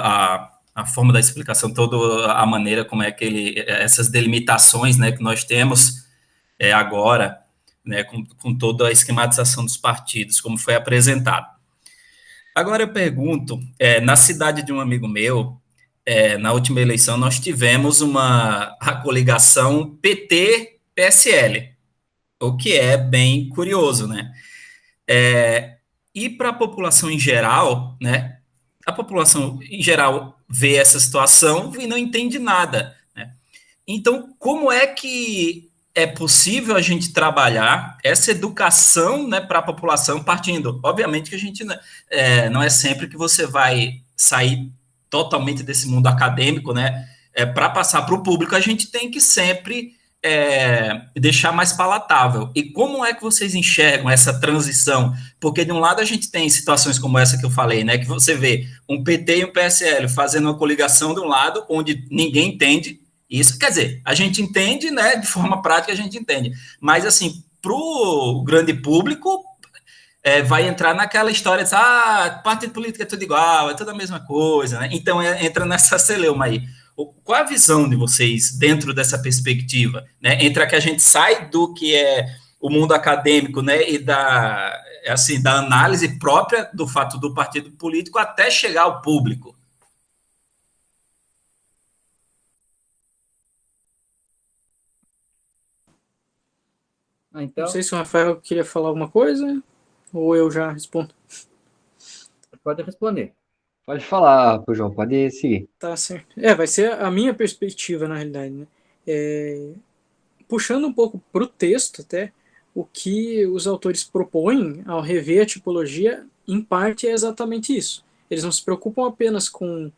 a forma da explicação, toda a maneira como é que essas delimitações, né, que nós temos agora, né, com toda a esquematização dos partidos, como foi apresentado. Agora eu pergunto, na cidade de um amigo meu, na última eleição nós tivemos a coligação PT-PSL, o que é bem curioso, né? E para a população em geral, né? A população em geral vê essa situação e não entende nada, né? Então, como é que é possível a gente trabalhar essa educação, né, para a população, partindo, obviamente que a gente não é sempre que você vai sair totalmente desse mundo acadêmico, né, para passar para o público, a gente tem que sempre deixar mais palatável. E como é que vocês enxergam essa transição? Porque de um lado a gente tem situações como essa que eu falei, né, que você vê um PT e um PSL fazendo uma coligação de um lado, onde ninguém entende. Isso, quer dizer, a gente entende, né, de forma prática a gente entende, mas assim, para o grande público, vai entrar naquela história de, partido político é tudo igual, é tudo a mesma coisa, né, então entra nessa celeuma aí. Qual a visão de vocês dentro dessa perspectiva, né, entre a que a gente sai do que é o mundo acadêmico, né, e da análise própria do fato do partido político até chegar ao público? Então, não sei se o Rafael queria falar alguma coisa, ou eu já respondo. Pode responder. Pode falar, João, pode seguir. Tá certo. Vai ser a minha perspectiva, na realidade, né? Puxando um pouco para o texto, até, o que os autores propõem ao rever a tipologia, em parte, é exatamente isso. Eles não se preocupam apenas com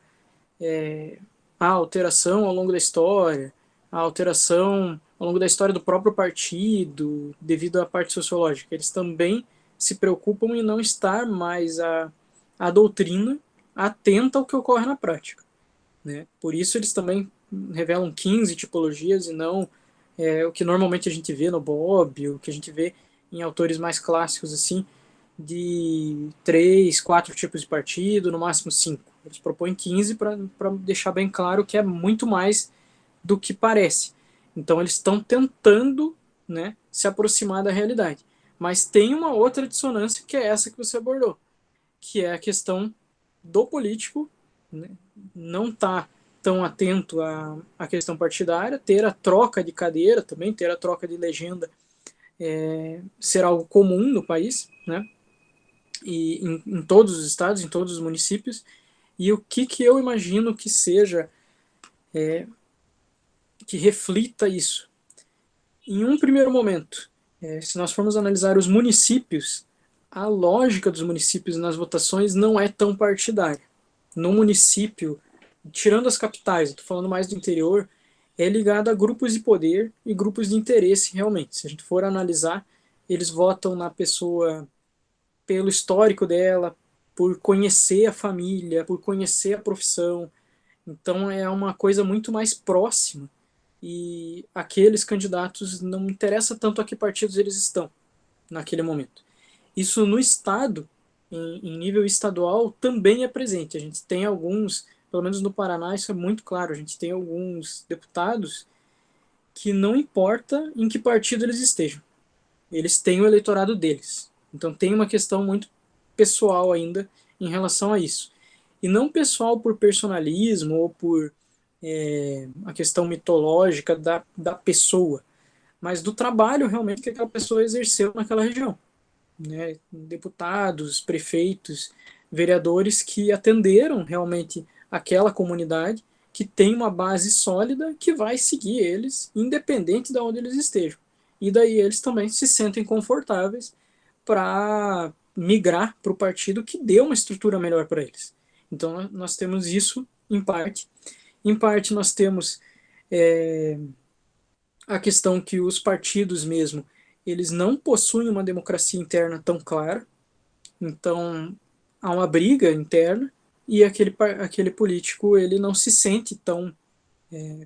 a alteração ao longo da história, a alteração ao longo da história do próprio partido, devido à parte sociológica. Eles também se preocupam em não estar mais a doutrina atenta ao que ocorre na prática, né? Por isso eles também revelam 15 tipologias e não o que normalmente a gente vê no Bob, o que a gente vê em autores mais clássicos, assim, de 3, 4 tipos de partido, no máximo 5. Eles propõem 15 para deixar bem claro que é muito mais do que parece. Então eles estão tentando, né, se aproximar da realidade. Mas tem uma outra dissonância que é essa que você abordou, que é a questão do político, né, não estar tão atento à questão partidária, ter a troca de cadeira também, ter a troca de legenda ser algo comum no país, né, e em todos os estados, em todos os municípios. E o que eu imagino que seja, que reflita isso? Em um primeiro momento, se nós formos analisar os municípios, a lógica dos municípios nas votações não é tão partidária. No município, tirando as capitais, estou falando mais do interior, é ligado a grupos de poder e grupos de interesse realmente. Se a gente for analisar, eles votam na pessoa pelo histórico dela, por conhecer a família, por conhecer a profissão. Então é uma coisa muito mais próxima e aqueles candidatos não interessa tanto a que partidos eles estão naquele momento. Isso no Estado, em nível estadual, também é presente. A gente tem alguns, pelo menos no Paraná, isso é muito claro, a gente tem alguns deputados que não importa em que partido eles estejam, eles têm o eleitorado deles. Então tem uma questão muito pessoal ainda em relação a isso. E não pessoal por personalismo ou por a questão mitológica da pessoa, mas do trabalho realmente que aquela pessoa exerceu naquela região, né? Deputados, prefeitos, vereadores que atenderam realmente aquela comunidade, que tem uma base sólida que vai seguir eles, independente de onde eles estejam. E daí eles também se sentem confortáveis para migrar para o partido que deu uma estrutura melhor para eles. Então nós temos isso em parte. Em parte nós temos a questão que os partidos mesmo, eles não possuem uma democracia interna tão clara, então há uma briga interna e aquele político ele não se sente tão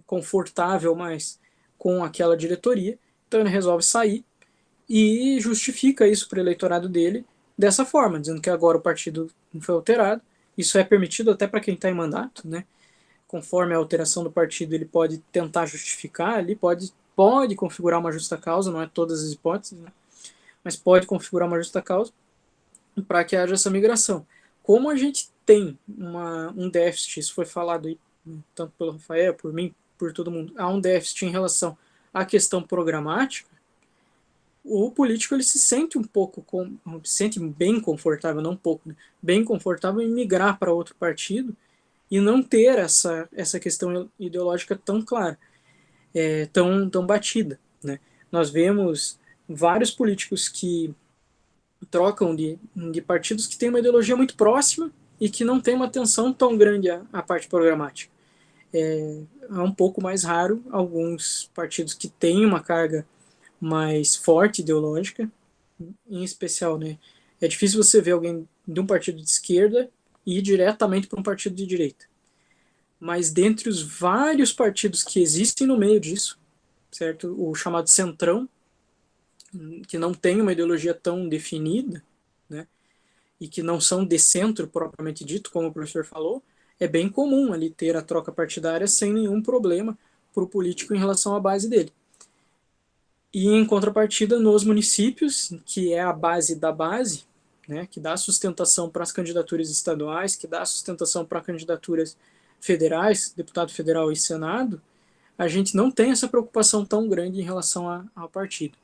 confortável mais com aquela diretoria, então ele resolve sair e justifica isso para o eleitorado dele dessa forma, dizendo que agora o partido não foi alterado, isso é permitido até para quem está em mandato, né? Conforme a alteração do partido, ele pode tentar justificar, ele pode configurar uma justa causa, não é todas as hipóteses, né? Mas pode configurar uma justa causa para que haja essa migração. Como a gente tem um déficit, isso foi falado aí, tanto pelo Rafael, por mim, por todo mundo, há um déficit em relação à questão programática, o político ele se sente se sente bem confortável, não um pouco, né? Bem confortável em migrar para outro partido e não ter essa questão ideológica tão clara, tão batida, né? Nós vemos vários políticos que trocam de partidos que têm uma ideologia muito próxima e que não tem uma atenção tão grande à parte programática. É um pouco mais raro alguns partidos que têm uma carga mais forte ideológica, em especial, né? É difícil você ver alguém de um partido de esquerda e ir diretamente para um partido de direita. Mas dentre os vários partidos que existem no meio disso, certo? O chamado centrão, que não tem uma ideologia tão definida, né? E que não são de centro propriamente dito, como o professor falou, é bem comum ali ter a troca partidária sem nenhum problema para o político em relação à base dele. E em contrapartida, nos municípios, que é a base da base, né, que dá sustentação para as candidaturas estaduais, que dá sustentação para candidaturas federais, deputado federal e senado, a gente não tem essa preocupação tão grande em relação ao partido.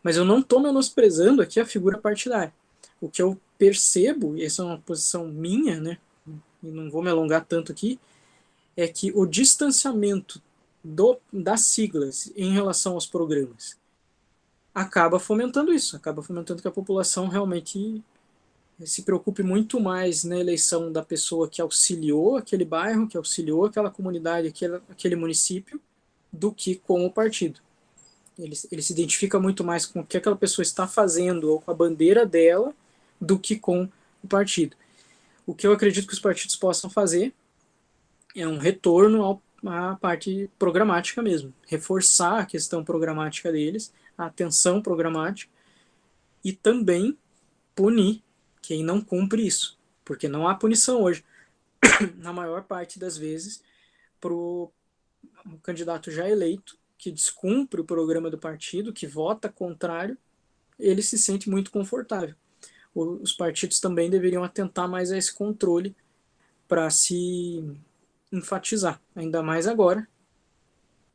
Mas eu não estou menosprezando aqui a figura partidária. O que eu percebo, e essa é uma posição minha, né, e não vou me alongar tanto aqui, é que o distanciamento das siglas em relação aos programas acaba fomentando isso, acaba fomentando que a população realmente se preocupe muito mais na eleição da pessoa que auxiliou aquele bairro, que auxiliou aquela comunidade, aquele município, do que com o partido. Ele se identifica muito mais com o que aquela pessoa está fazendo ou com a bandeira dela do que com o partido. O que eu acredito que os partidos possam fazer é um retorno à parte programática mesmo, reforçar a questão programática deles, a atenção programática, e também punir quem não cumpre isso, porque não há punição hoje, na maior parte das vezes, para o candidato já eleito, que descumpre o programa do partido, que vota contrário, ele se sente muito confortável. Os partidos também deveriam atentar mais a esse controle para se enfatizar, ainda mais agora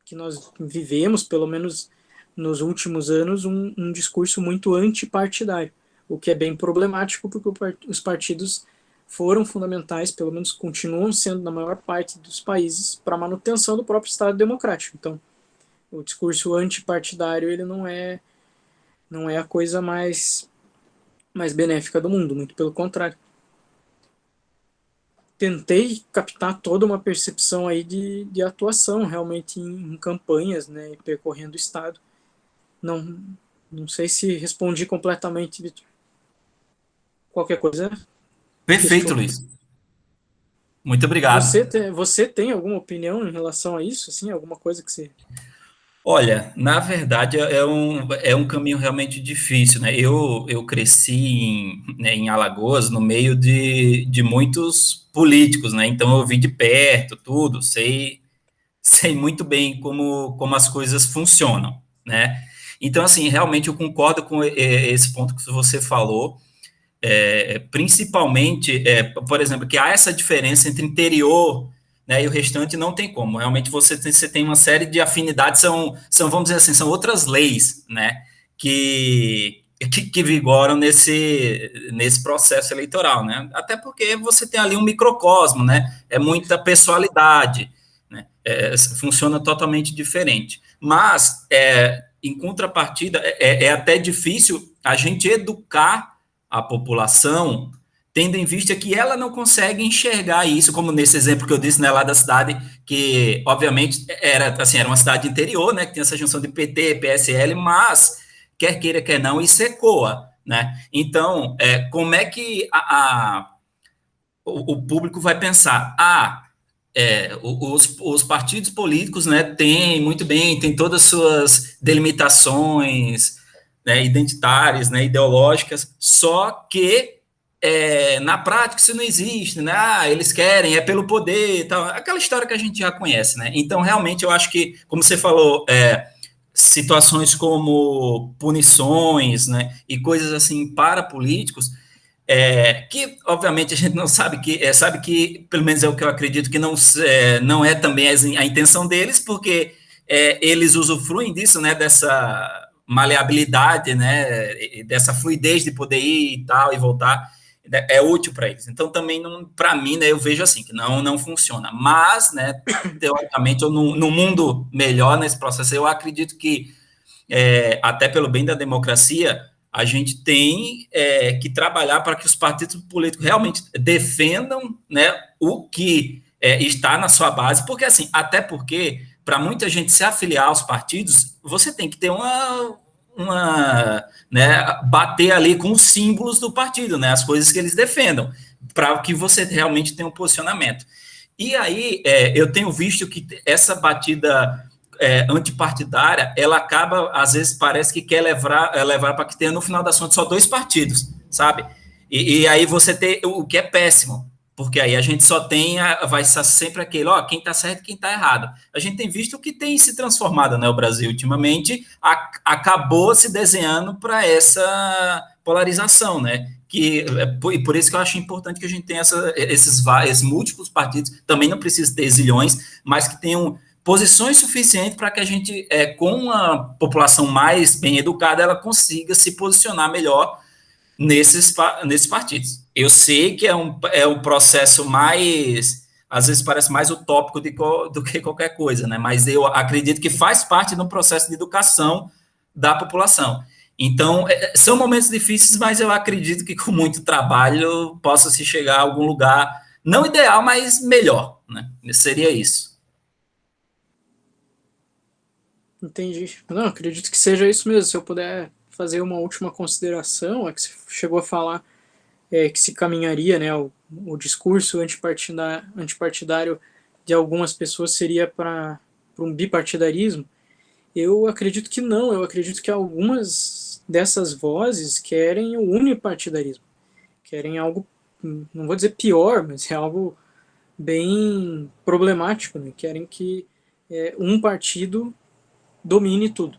que nós vivemos, pelo menos nos últimos anos, um discurso muito antipartidário, o que é bem problemático porque os partidos foram fundamentais, pelo menos continuam sendo na maior parte dos países, para a manutenção do próprio Estado democrático. Então, o discurso antipartidário ele não é a coisa mais benéfica do mundo, muito pelo contrário. Tentei captar toda uma percepção aí de atuação realmente em campanhas, né, percorrendo o Estado. Não sei se respondi completamente, Vitor. Qualquer coisa. Perfeito, Luiz. Muito obrigado. Você tem alguma opinião em relação a isso? Assim, alguma coisa que você... Olha, na verdade é um caminho realmente difícil, né? Eu cresci em Alagoas, no meio de muitos políticos, né? Então eu vi de perto tudo, sei muito bem como as coisas funcionam, né? Então, assim, realmente eu concordo com esse ponto que você falou, principalmente, por exemplo, que há essa diferença entre interior, né, e o restante não tem como. Realmente você tem uma série de afinidades, vamos dizer assim, são outras leis, né, que vigoram nesse processo eleitoral, né, até porque você tem ali um microcosmo, né, é muita pessoalidade, né, funciona totalmente diferente. Mas, em contrapartida, é até difícil a gente educar a população, tendo em vista que ela não consegue enxergar isso, como nesse exemplo que eu disse, né, lá da cidade, que, obviamente, era uma cidade interior, né, que tem essa junção de PT, PSL, mas, quer queira, quer não, isso ecoa, né? Então, como é que o público vai pensar? Os partidos políticos, né, tem todas as suas delimitações, né, identitárias, né, ideológicas, só que na prática isso não existe, né? Eles querem, pelo poder, tal, aquela história que a gente já conhece, né? Então, realmente, eu acho que, como você falou, situações como punições, né, e coisas assim para políticos, que obviamente a gente não sabe sabe que, pelo menos é o que eu acredito, que não é também a intenção deles, porque eles usufruem disso, né, dessa maleabilidade, né, dessa fluidez de poder ir e tal, e voltar, é útil para eles. Então, também, para mim, né, eu vejo assim, que não funciona. Mas, né, teoricamente, no mundo melhor nesse processo, eu acredito que, até pelo bem da democracia, a gente tem que trabalhar para que os partidos políticos realmente defendam, né, o que está na sua base, porque, assim, até porque, para muita gente se afiliar aos partidos, você tem que ter né, bater ali com os símbolos do partido, né, as coisas que eles defendam, para que você realmente tenha um posicionamento. E aí, eu tenho visto que essa batida antipartidária, ela acaba, às vezes, parece que quer levar para que tenha, no final das contas, só 2 partidos, sabe? E aí você tem o que é péssimo, porque aí a gente só vai ser sempre aquele, quem está certo e quem está errado. A gente tem visto que tem se transformado, né, o Brasil, ultimamente, acabou se desenhando para essa polarização, né? E por isso que eu acho importante que a gente tenha esses múltiplos partidos, também não precisa ter zilhões, mas que tenham posições suficientes para que a gente, com uma população mais bem educada, ela consiga se posicionar melhor nesses partidos. Eu sei que é um processo mais, às vezes parece mais utópico do que qualquer coisa, né? Mas eu acredito que faz parte do processo de educação da população. Então, são momentos difíceis, mas eu acredito que com muito trabalho possa se chegar a algum lugar, não ideal, mas melhor, né? Seria isso. Entendi. Não, acredito que seja isso mesmo. Se eu puder fazer uma última consideração, é que você chegou a falar que se caminharia, né, o discurso antipartidário de algumas pessoas seria para um bipartidarismo. Eu acredito que não. Eu acredito que algumas dessas vozes querem o unipartidarismo. Querem algo, não vou dizer pior, mas é algo bem problemático, né? Querem que um partido domine tudo.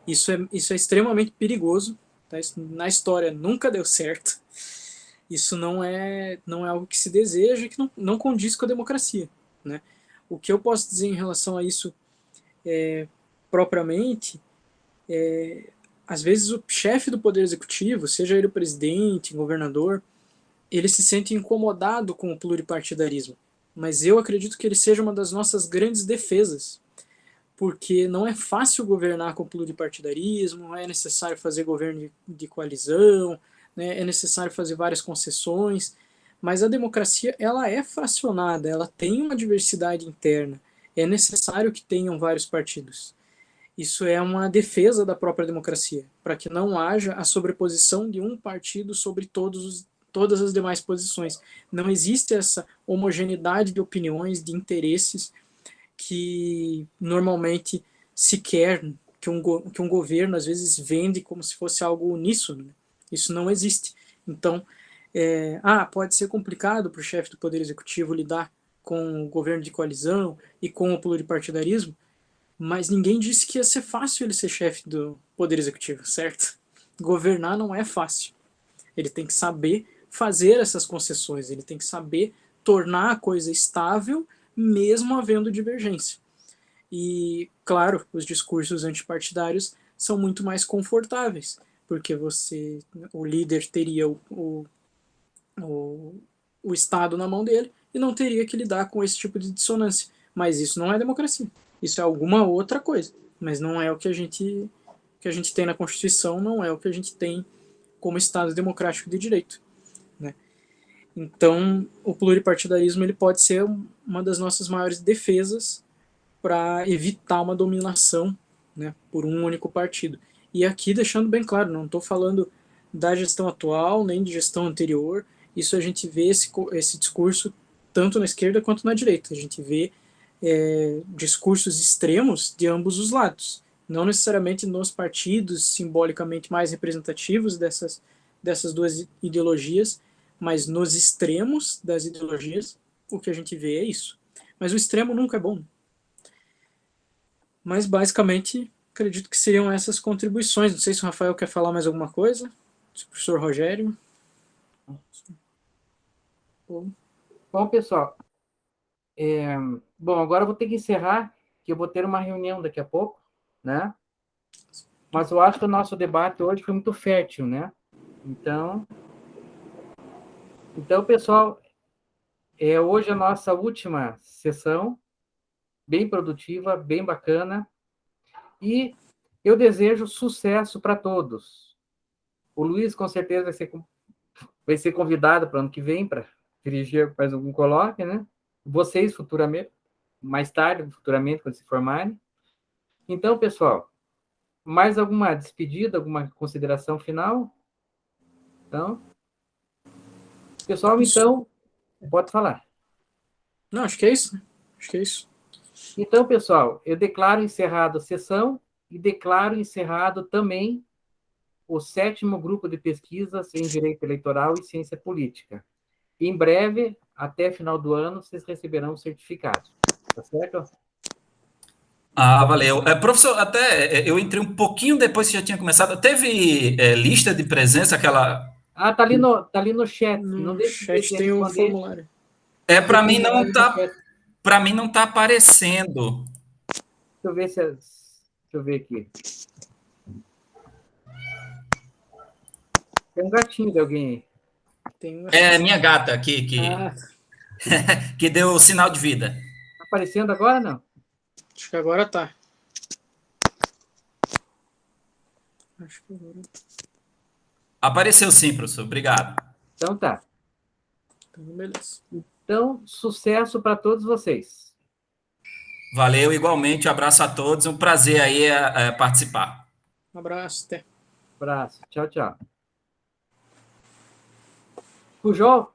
Isso é extremamente perigoso. Tá? Isso, na história nunca deu certo. Isso não é algo que se deseja e que não condiz com a democracia. Né? O que eu posso dizer em relação a isso propriamente, às vezes o chefe do Poder Executivo, seja ele o presidente, governador, ele se sente incomodado com o pluripartidarismo. Mas eu acredito que ele seja uma das nossas grandes defesas, porque não é fácil governar com pluripartidarismo, é necessário fazer governo de coalizão, né, é necessário fazer várias concessões, mas a democracia ela é fracionada, ela tem uma diversidade interna, é necessário que tenham vários partidos. Isso é uma defesa da própria democracia, para que não haja a sobreposição de um partido sobre todas as demais posições. Não existe essa homogeneidade de opiniões, de interesses que normalmente se quer que um governo às vezes vende como se fosse algo uníssono. Né? Isso não existe. Então, pode ser complicado para o chefe do Poder Executivo lidar com o governo de coalizão e com o pluripartidarismo, mas ninguém disse que ia ser fácil ele ser chefe do Poder Executivo, certo? Governar não é fácil. Ele tem que saber fazer essas concessões, ele tem que saber tornar a coisa estável, mesmo havendo divergência. E, claro, os discursos antipartidários são muito mais confortáveis, porque o líder teria o Estado na mão dele e não teria que lidar com esse tipo de dissonância. Mas isso não é democracia. Isso é alguma outra coisa. Mas não é o que a gente tem na Constituição, não é o que a gente tem como Estado democrático de direito. Né? Então, o pluripartidarismo ele pode ser uma das nossas maiores defesas para evitar uma dominação, né, por um único partido. E aqui, deixando bem claro, não estou falando da gestão atual, nem de gestão anterior. Isso a gente vê esse discurso tanto na esquerda quanto na direita. A gente vê discursos extremos de ambos os lados. Não necessariamente nos partidos simbolicamente mais representativos dessas duas ideologias, mas nos extremos das ideologias, o que a gente vê é isso. Mas o extremo nunca é bom. Mas, basicamente, acredito que seriam essas contribuições. Não sei se o Rafael quer falar mais alguma coisa. Se o professor Rogério. Bom, pessoal. Bom, agora eu vou ter que encerrar, que eu vou ter uma reunião daqui a pouco, né? Mas eu acho que o nosso debate hoje foi muito fértil, né? Então pessoal, hoje é a nossa última sessão, bem produtiva, bem bacana, e eu desejo sucesso para todos. O Luiz, com certeza, vai ser convidado para o ano que vem para dirigir mais algum colóquio, né? Vocês, futuramente, mais tarde, futuramente, quando se formarem. Então, pessoal, mais alguma despedida, alguma consideração final? Então, pessoal, então, pode falar. Não, acho que é isso. Acho que é isso. Então, pessoal, eu declaro encerrada a sessão e declaro encerrado também o 7º grupo de pesquisas em Direito Eleitoral e Ciência Política. Em breve, até final do ano, vocês receberão o certificado. Tá certo? Valeu. Professor, até eu entrei um pouquinho depois que já tinha começado. Teve lista de presença, aquela... tá ali no chat. No não deixe chat de tem o responder. formulário. Para mim não tá aparecendo. Deixa eu ver aqui. Tem um gatinho de alguém aí. É minha gata que deu sinal de vida. Tá aparecendo agora, não? Acho que agora tá. Acho que agora... Apareceu sim, professor. Obrigado. Então tá. Então, beleza. Então, sucesso para todos vocês. Valeu, igualmente, um abraço a todos, um prazer aí participar. Um abraço, até. Abraço. Tchau, tchau. Pujol,